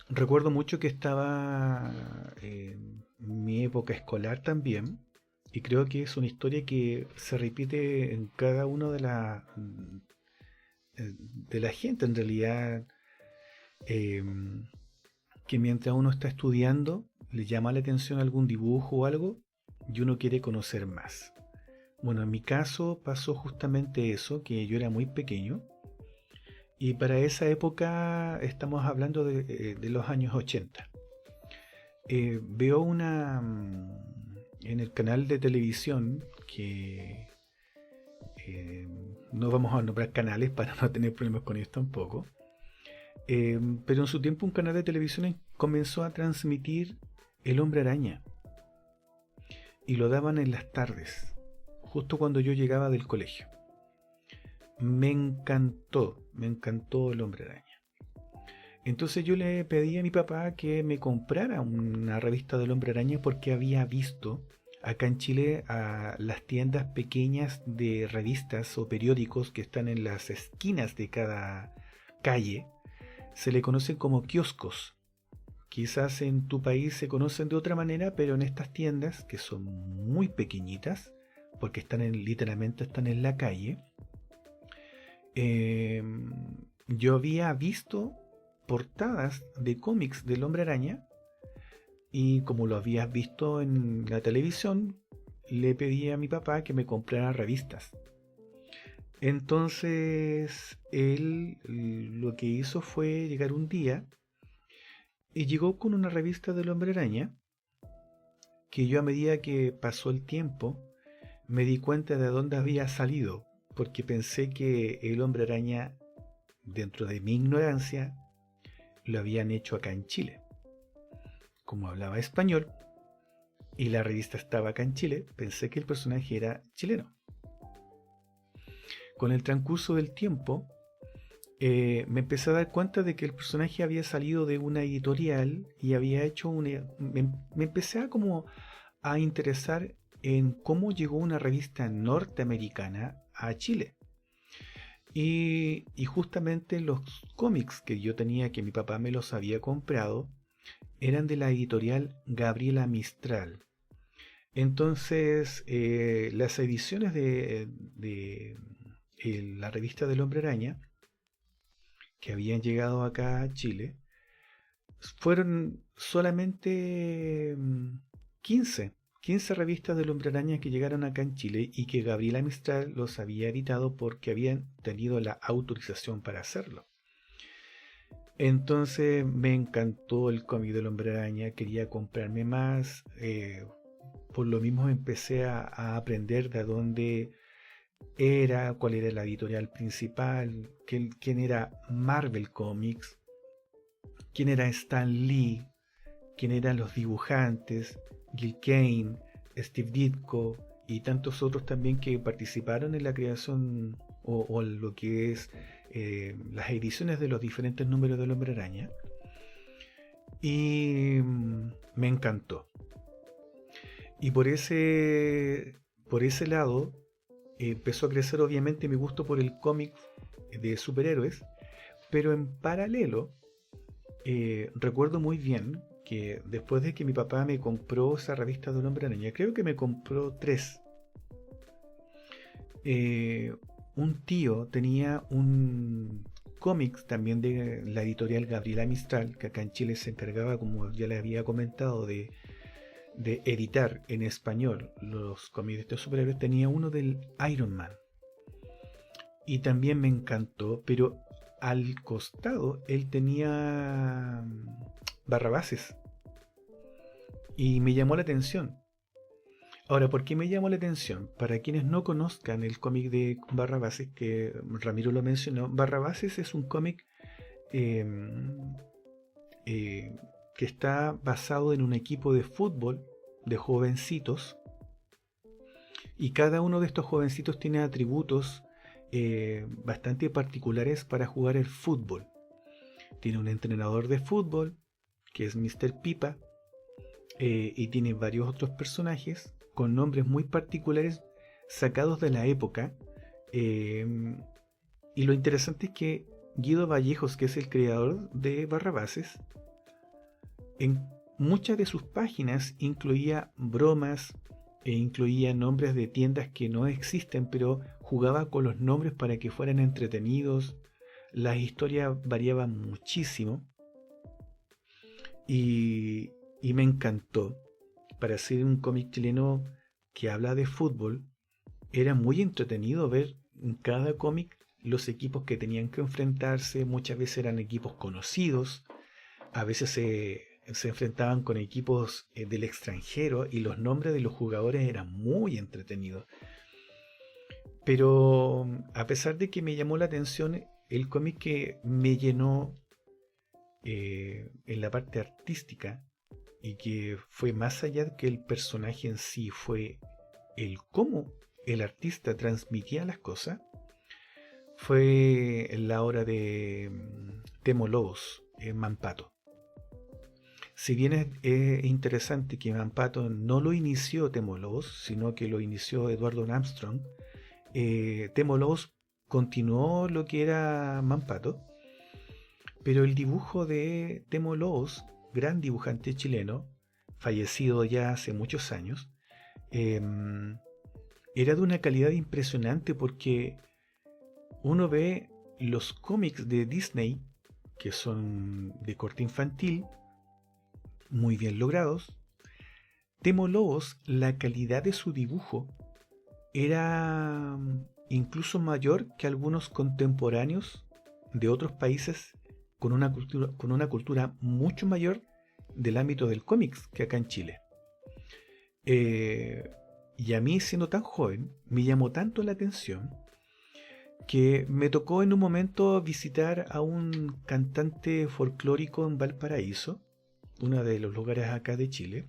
recuerdo mucho que estaba en mi época escolar también, y creo que es una historia que se repite en cada uno de la gente en realidad, que mientras uno está estudiando le llama la atención algún dibujo o algo y uno quiere conocer más. Bueno, en mi caso pasó justamente eso, que yo era muy pequeño. Y para esa época estamos hablando de los años 80. Veo en el canal de televisión que no vamos a nombrar canales para no tener problemas con esto tampoco. Pero en su tiempo un canal de televisión comenzó a transmitir El Hombre Araña. Y lo daban en las tardes, justo cuando yo llegaba del colegio. Me encantó El Hombre Araña. Entonces yo le pedí a mi papá que me comprara una revista del Hombre Araña porque había visto Acá en Chile, a las tiendas pequeñas de revistas o periódicos que están en las esquinas de cada calle se le conocen como kioscos. Quizás en tu país se conocen de otra manera, pero en estas tiendas, que son muy pequeñitas, porque literalmente están en la calle, yo había visto portadas de cómics del Hombre Araña, y como lo habías visto en la televisión, le pedí a mi papá que me comprara revistas. Entonces él lo que hizo fue llegar un día y llegó con una revista del Hombre Araña, que yo, a medida que pasó el tiempo, me di cuenta de dónde había salido, porque pensé que el Hombre Araña, dentro de mi ignorancia, lo habían hecho acá en Chile. Como hablaba español y la revista estaba acá en Chile, pensé que el personaje era chileno. Con el transcurso del tiempo, me empecé a dar cuenta de que el personaje había salido de una editorial y había hecho me empecé a interesar en cómo llegó una revista norteamericana a Chile. Y justamente los cómics que yo tenía, que mi papá me los había comprado, eran de la editorial Gabriela Mistral. Entonces, las ediciones de la revista del Hombre Araña, que habían llegado acá a Chile, fueron solamente 15 revistas del Hombre Araña que llegaron acá en Chile, y que Gabriela Mistral los había editado porque habían tenido la autorización para hacerlo. Entonces me encantó el cómic del Hombre Araña, quería comprarme más. Por lo mismo empecé a aprender de dónde era, cuál era la editorial principal, quién era Marvel Comics, quién era Stan Lee, quién eran los dibujantes, Gil Kane, Steve Ditko y tantos otros también que participaron en la creación o lo que es las ediciones de los diferentes números del Hombre Araña. Y me encantó. Y por ese lado empezó a crecer obviamente mi gusto por el cómic de superhéroes, pero en paralelo recuerdo muy bien que después de que mi papá me compró esa revista del Hombre Araña, creo que me compró 3. Un tío tenía un cómic también de la editorial Gabriela Mistral, que acá en Chile se encargaba, como ya le había comentado, de editar en español los cómics de estos superhéroes. Tenía uno del Iron Man y también me encantó, pero al costado él tenía Barrabases y me llamó la atención. Ahora, ¿por qué me llamó la atención? Para quienes no conozcan el cómic de Barrabases, que Ramiro lo mencionó, Barrabases es un cómic que está basado en un equipo de fútbol de jovencitos, y cada uno de estos jovencitos tiene atributos bastante particulares para jugar el fútbol. Tiene un entrenador de fútbol, que es Mr. Pipa, y tiene varios otros personajes con nombres muy particulares sacados de la época. Y lo interesante es que Guido Vallejos, que es el creador de Barrabases, en muchas de sus páginas incluía bromas e incluía nombres de tiendas que no existen, pero jugaba con los nombres para que fueran entretenidos. Las historias variaban muchísimo y me encantó. Para ser un cómic chileno que habla de fútbol, era muy entretenido ver en cada cómic los equipos que tenían que enfrentarse. Muchas veces eran equipos conocidos, a veces se enfrentaban con equipos del extranjero, y los nombres de los jugadores eran muy entretenidos. Pero a pesar de que me llamó la atención, el cómic que me llenó en la parte artística, y que fue más allá que el personaje en sí, fue el cómo el artista transmitía las cosas, fue la obra de Temo Lobos, Mampato. si bien es interesante que Mampato no lo inició Temo Lobos, sino que lo inició Eduardo Armstrong, Temo Lobos continuó lo que era Mampato, pero el dibujo de Temo Lobos, gran dibujante chileno, fallecido ya hace muchos años, era de una calidad impresionante porque uno ve los cómics de Disney, que son de corte infantil, muy bien logrados. Temo Lobos, la calidad de su dibujo era incluso mayor que algunos contemporáneos de otros países con una cultura mucho mayor del ámbito del cómics que acá en Chile. Y a mí, siendo tan joven, me llamó tanto la atención que me tocó en un momento visitar a un cantante folclórico en Valparaíso, uno de los lugares acá de Chile.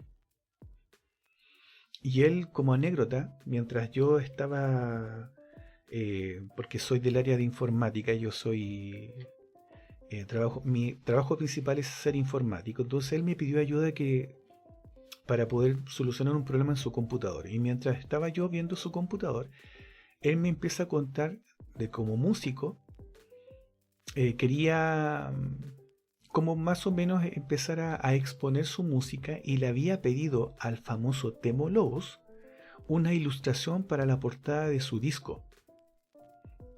Y él, como anécdota, mientras yo estaba, porque soy del área de informática, mi trabajo principal es ser informático, entonces él me pidió ayuda para poder solucionar un problema en su computador. Y mientras estaba yo viendo su computador, él me empieza a contar de como músico quería como más o menos empezar a exponer su música y le había pedido al famoso Temo Lobos una ilustración para la portada de su disco.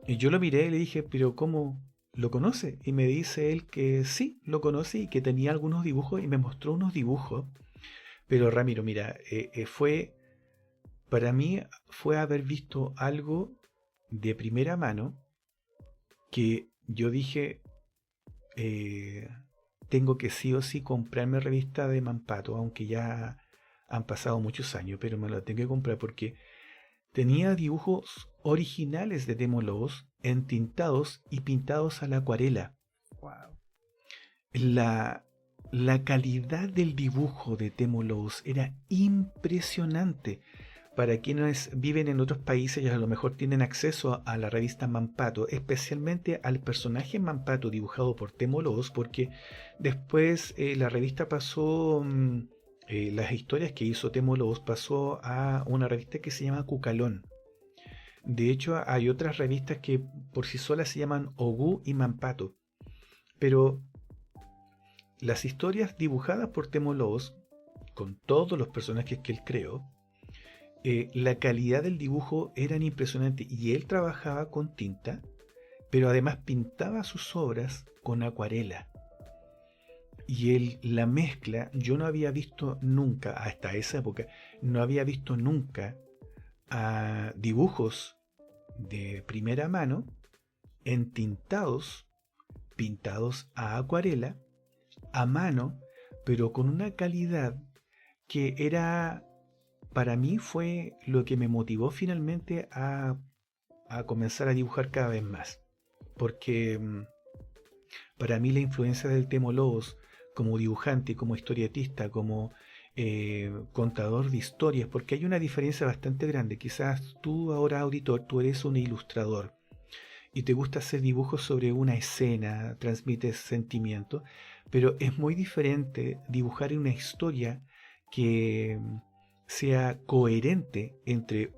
Y yo lo miré y le dije, pero ¿cómo lo conoce? Y me dice él que sí, lo conoce y que tenía algunos dibujos y me mostró unos dibujos. Pero Ramiro, mira, para mí fue haber visto algo de primera mano que yo dije, tengo que sí o sí comprarme revista de Mampato, aunque ya han pasado muchos años, pero me la tengo que comprar porque tenía dibujos originales de Temo Lobos entintados y pintados a la acuarela.
Wow.
La calidad del dibujo de Temo Lobos era impresionante. Para quienes viven en otros países y a lo mejor tienen acceso a la revista Mampato, especialmente al personaje Mampato dibujado por Temo Lobos, porque después la revista pasó, las historias que hizo Temo Lobos pasó a una revista que se llama Cucalón. De hecho, hay otras revistas que por sí solas se llaman Ogú y Mampato. Pero las historias dibujadas por Temo Lobos, con todos los personajes que él creó, la calidad del dibujo era impresionante y él trabajaba con tinta, pero además pintaba sus obras con acuarela. Y la mezcla, yo no había visto nunca, hasta esa época, no había visto nunca a dibujos de primera mano entintados, pintados a acuarela, a mano, pero con una calidad que era, para mí fue lo que me motivó finalmente a comenzar a dibujar cada vez más. Porque para mí la influencia del Temo Lobos como dibujante, como historietista, como contador de historias, porque hay una diferencia bastante grande. Quizás tú ahora, auditor, tú eres un ilustrador y te gusta hacer dibujos sobre una escena, transmites sentimientos, pero es muy diferente dibujar una historia que sea coherente entre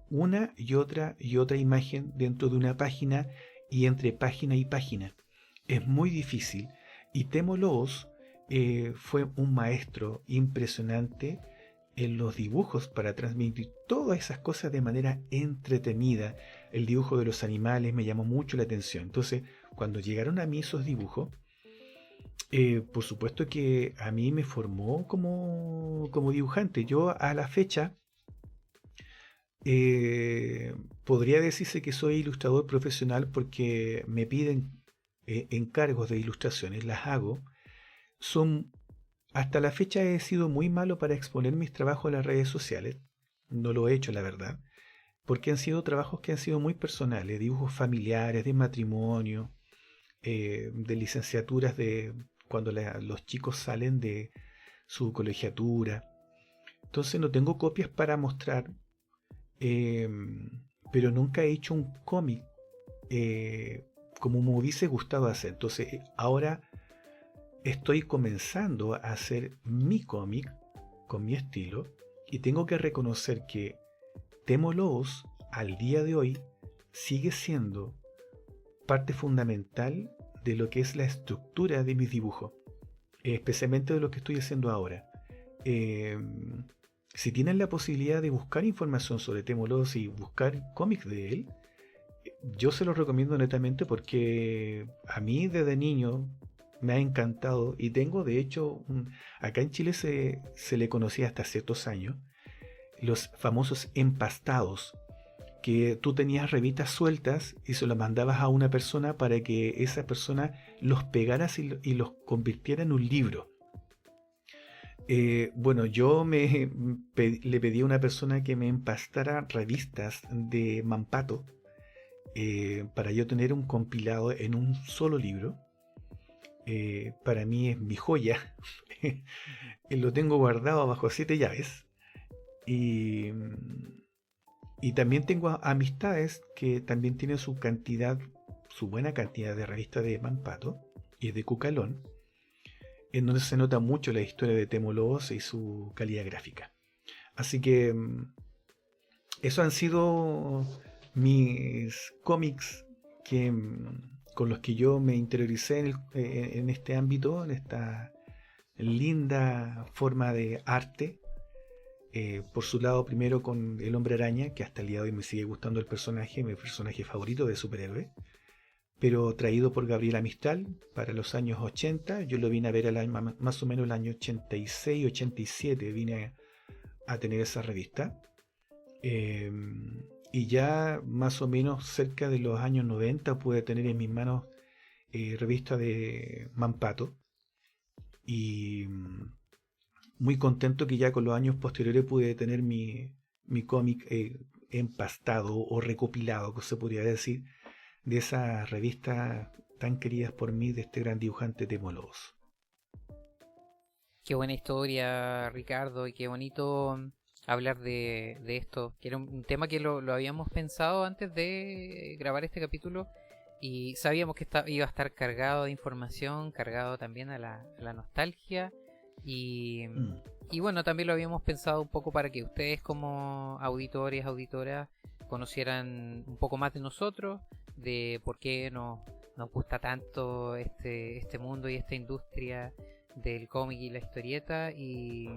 una y otra imagen dentro de una página y entre página y página. Es muy difícil y Temo Lobos fue un maestro impresionante en los dibujos para transmitir todas esas cosas de manera entretenida. El dibujo de los animales me llamó mucho la atención. Entonces, cuando llegaron a mí esos dibujos, por supuesto que a mí me formó como dibujante. Yo a la fecha podría decirse que soy ilustrador profesional porque me piden encargos de ilustraciones, las hago. Hasta la fecha he sido muy malo para exponer mis trabajos a las redes sociales. No lo he hecho, la verdad, porque han sido trabajos que han sido muy personales, dibujos familiares, de matrimonio, de licenciaturas de cuando los chicos salen de su colegiatura. Entonces no tengo copias para mostrar, pero nunca he hecho un cómic como me hubiese gustado hacer. Entonces ahora estoy comenzando a hacer mi cómic con mi estilo y tengo que reconocer que Temo Lobos al día de hoy sigue siendo parte fundamental de lo que es la estructura de mis dibujos, especialmente de lo que estoy haciendo ahora. Si tienen la posibilidad de buscar información sobre Temo Lobos y buscar cómics de él, yo se los recomiendo netamente porque a mí desde niño me ha encantado y tengo de hecho, acá en Chile se le conocía hasta ciertos años, los famosos empastados, que tú tenías revistas sueltas y se las mandabas a una persona para que esa persona los pegara y los convirtiera en un libro. Bueno, yo le pedí a una persona que me empastara revistas de Mampato para yo tener un compilado en un solo libro. Para mí es mi joya. Lo tengo guardado bajo 7 llaves. Y también tengo amistades que también tienen su buena cantidad de revistas de Mampato y de Cucalón, en donde se nota mucho la historia de Temo Lobos y su calidad gráfica. Así que esos han sido mis cómics con los que yo me interioricé en este ámbito, en esta linda forma de arte. Por su lado, primero con El Hombre Araña, que hasta el día de hoy me sigue gustando el personaje, mi personaje favorito de superhéroe, pero traído por Gabriela Mistral para los años 80. Yo lo vine a ver más o menos el año 86, 87, vine a tener esa revista. Y ya más o menos cerca de los años 90 pude tener en mis manos revista de Mampato. Y muy contento que ya con los años posteriores pude tener mi cómic empastado o recopilado, que se podría decir, de esas revistas tan queridas por mí de este gran dibujante Temo Lobos.
Qué buena historia, Ricardo, y qué bonito hablar de esto, que era un tema que lo habíamos pensado antes de grabar este capítulo y sabíamos que iba a estar cargado de información, cargado también a la nostalgia. Y bueno, también lo habíamos pensado un poco para que ustedes como auditores, auditoras, conocieran un poco más de nosotros, de por qué nos gusta tanto este mundo y esta industria del cómic y la historieta, y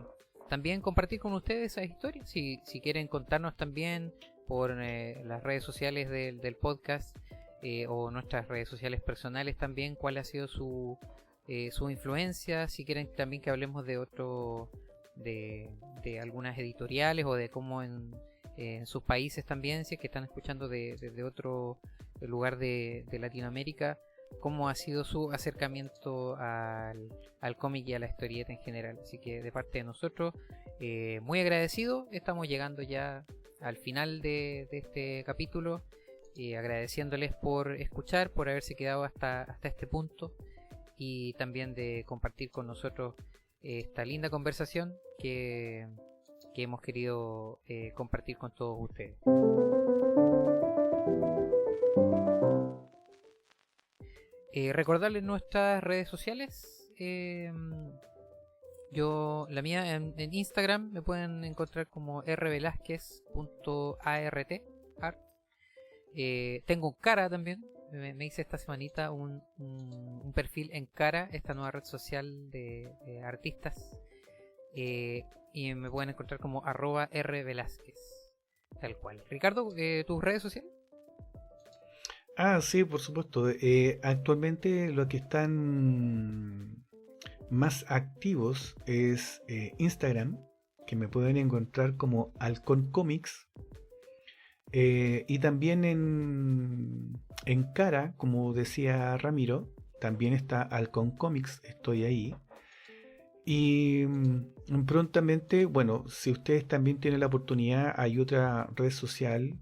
también compartir con ustedes esas historias. Si quieren contarnos también por las redes sociales del podcast o nuestras redes sociales personales también cuál ha sido su influencia, si quieren también que hablemos de algunas editoriales o de cómo en sus países también, si es que están escuchando desde otro lugar de Latinoamérica, cómo ha sido su acercamiento al cómic y a la historieta en general. Así que de parte de nosotros, muy agradecido. Estamos llegando ya al final de este capítulo, agradeciéndoles por escuchar, por haberse quedado hasta este punto, y también de compartir con nosotros esta linda conversación que hemos querido compartir con todos ustedes. Recordarles nuestras redes sociales. La mía en Instagram me pueden encontrar como rvelazquez.art. Tengo un Cara también. Me hice esta semanita un perfil en Cara, esta nueva red social de artistas, y me pueden encontrar como @rvelazquez, tal cual. Ricardo, ¿tus redes sociales?
Sí, por supuesto. Actualmente los que están más activos es Instagram, que me pueden encontrar como Halcón Comics. Y también en Cara, como decía Ramiro, también está Halcón Comics, estoy ahí. Y prontamente, bueno, si ustedes también tienen la oportunidad, hay otra red social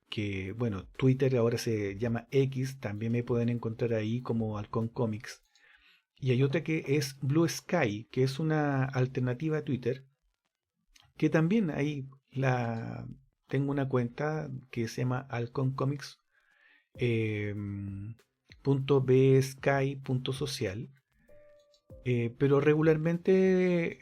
que, bueno, Twitter ahora se llama X, también me pueden encontrar ahí como Halcón Comics. Y hay otra que es Blue Sky, que es una alternativa a Twitter, que también ahí tengo una cuenta que se llama halconcomics .bsky.social, Pero regularmente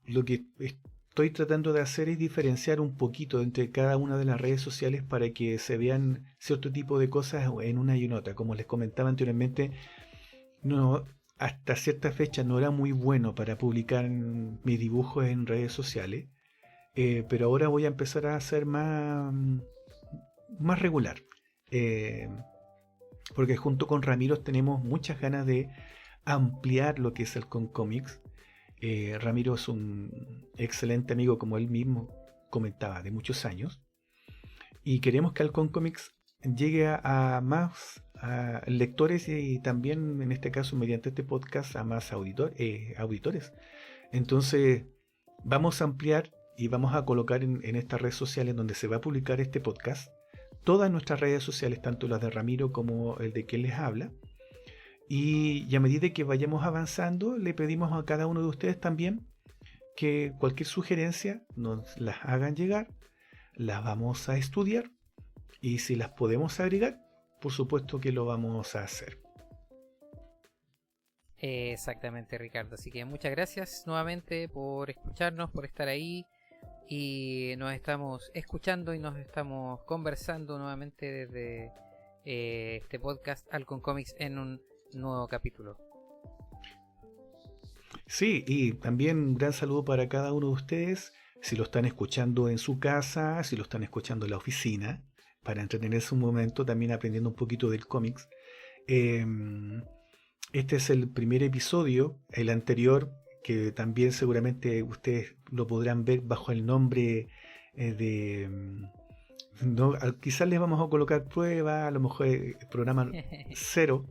lo que estoy tratando de hacer es diferenciar un poquito entre cada una de las redes sociales para que se vean cierto tipo de cosas en una y en otra. Como les comentaba anteriormente, no, hasta cierta fecha no era muy bueno para publicar mis dibujos en redes sociales, pero ahora voy a empezar a hacer más regular. Eh, Porque junto con Ramiro tenemos muchas ganas de ampliar lo que es el Concomics. Ramiro es un excelente amigo, como él mismo comentaba, de muchos años. Y queremos que el Concomics llegue a más lectores y también, en este caso, mediante este podcast, a más auditores. Entonces, vamos a ampliar y vamos a colocar en estas redes sociales donde se va a publicar este podcast todas nuestras redes sociales, tanto las de Ramiro como el de quien les habla. Y a medida que vayamos avanzando, le pedimos a cada uno de ustedes también que cualquier sugerencia nos las hagan llegar, las vamos a estudiar y si las podemos agregar, por supuesto que lo vamos a hacer.
Exactamente, Ricardo. Así que muchas gracias nuevamente por escucharnos, por estar ahí. Y nos estamos escuchando y nos estamos conversando nuevamente desde este podcast Alcon Comics en un nuevo capítulo.
Sí, y también un gran saludo para cada uno de ustedes, si lo están escuchando en su casa, si lo están escuchando en la oficina, para entretenerse un momento también aprendiendo un poquito del cómics. Este es el primer episodio, el anterior, que también seguramente ustedes lo podrán ver bajo el nombre de... No, quizás les vamos a colocar prueba, a lo mejor el programa 0.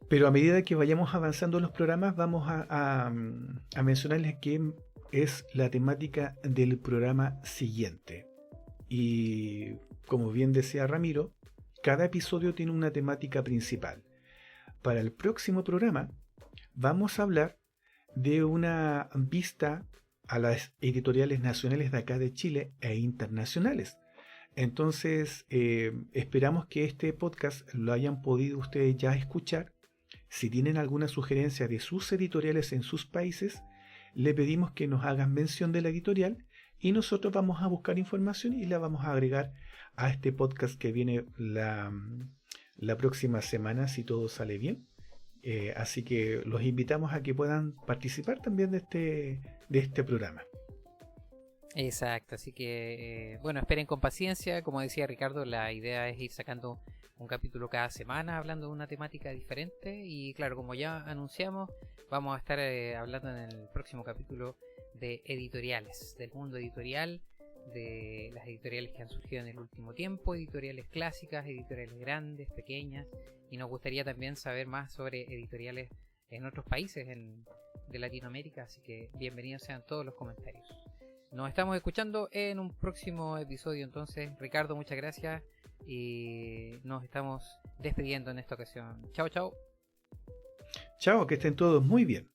Pero a medida que vayamos avanzando en los programas vamos a mencionarles qué es la temática del programa siguiente. Y como bien decía Ramiro, cada episodio tiene una temática principal. Para el próximo programa vamos a hablar de una vista a las editoriales nacionales de acá de Chile e internacionales. Entonces esperamos que este podcast lo hayan podido ustedes ya escuchar. Si tienen alguna sugerencia de sus editoriales en sus países, le pedimos que nos hagan mención de la editorial y nosotros vamos a buscar información y la vamos a agregar a este podcast que viene la próxima semana, si todo sale bien. Así que los invitamos a que puedan participar también de este programa.
Exacto, así que bueno, esperen con paciencia. Como decía Ricardo, la idea es ir sacando un capítulo cada semana hablando de una temática diferente. Y claro, como ya anunciamos, vamos a estar hablando en el próximo capítulo de editoriales, del mundo editorial, de las editoriales que han surgido en el último tiempo, editoriales clásicas, editoriales grandes, pequeñas, y nos gustaría también saber más sobre editoriales en otros países de Latinoamérica, así que bienvenidos sean todos los comentarios. Nos estamos escuchando en un próximo episodio, entonces Ricardo, muchas gracias y nos estamos despidiendo en esta ocasión. Chao, chao.
Chao, que estén todos muy bien.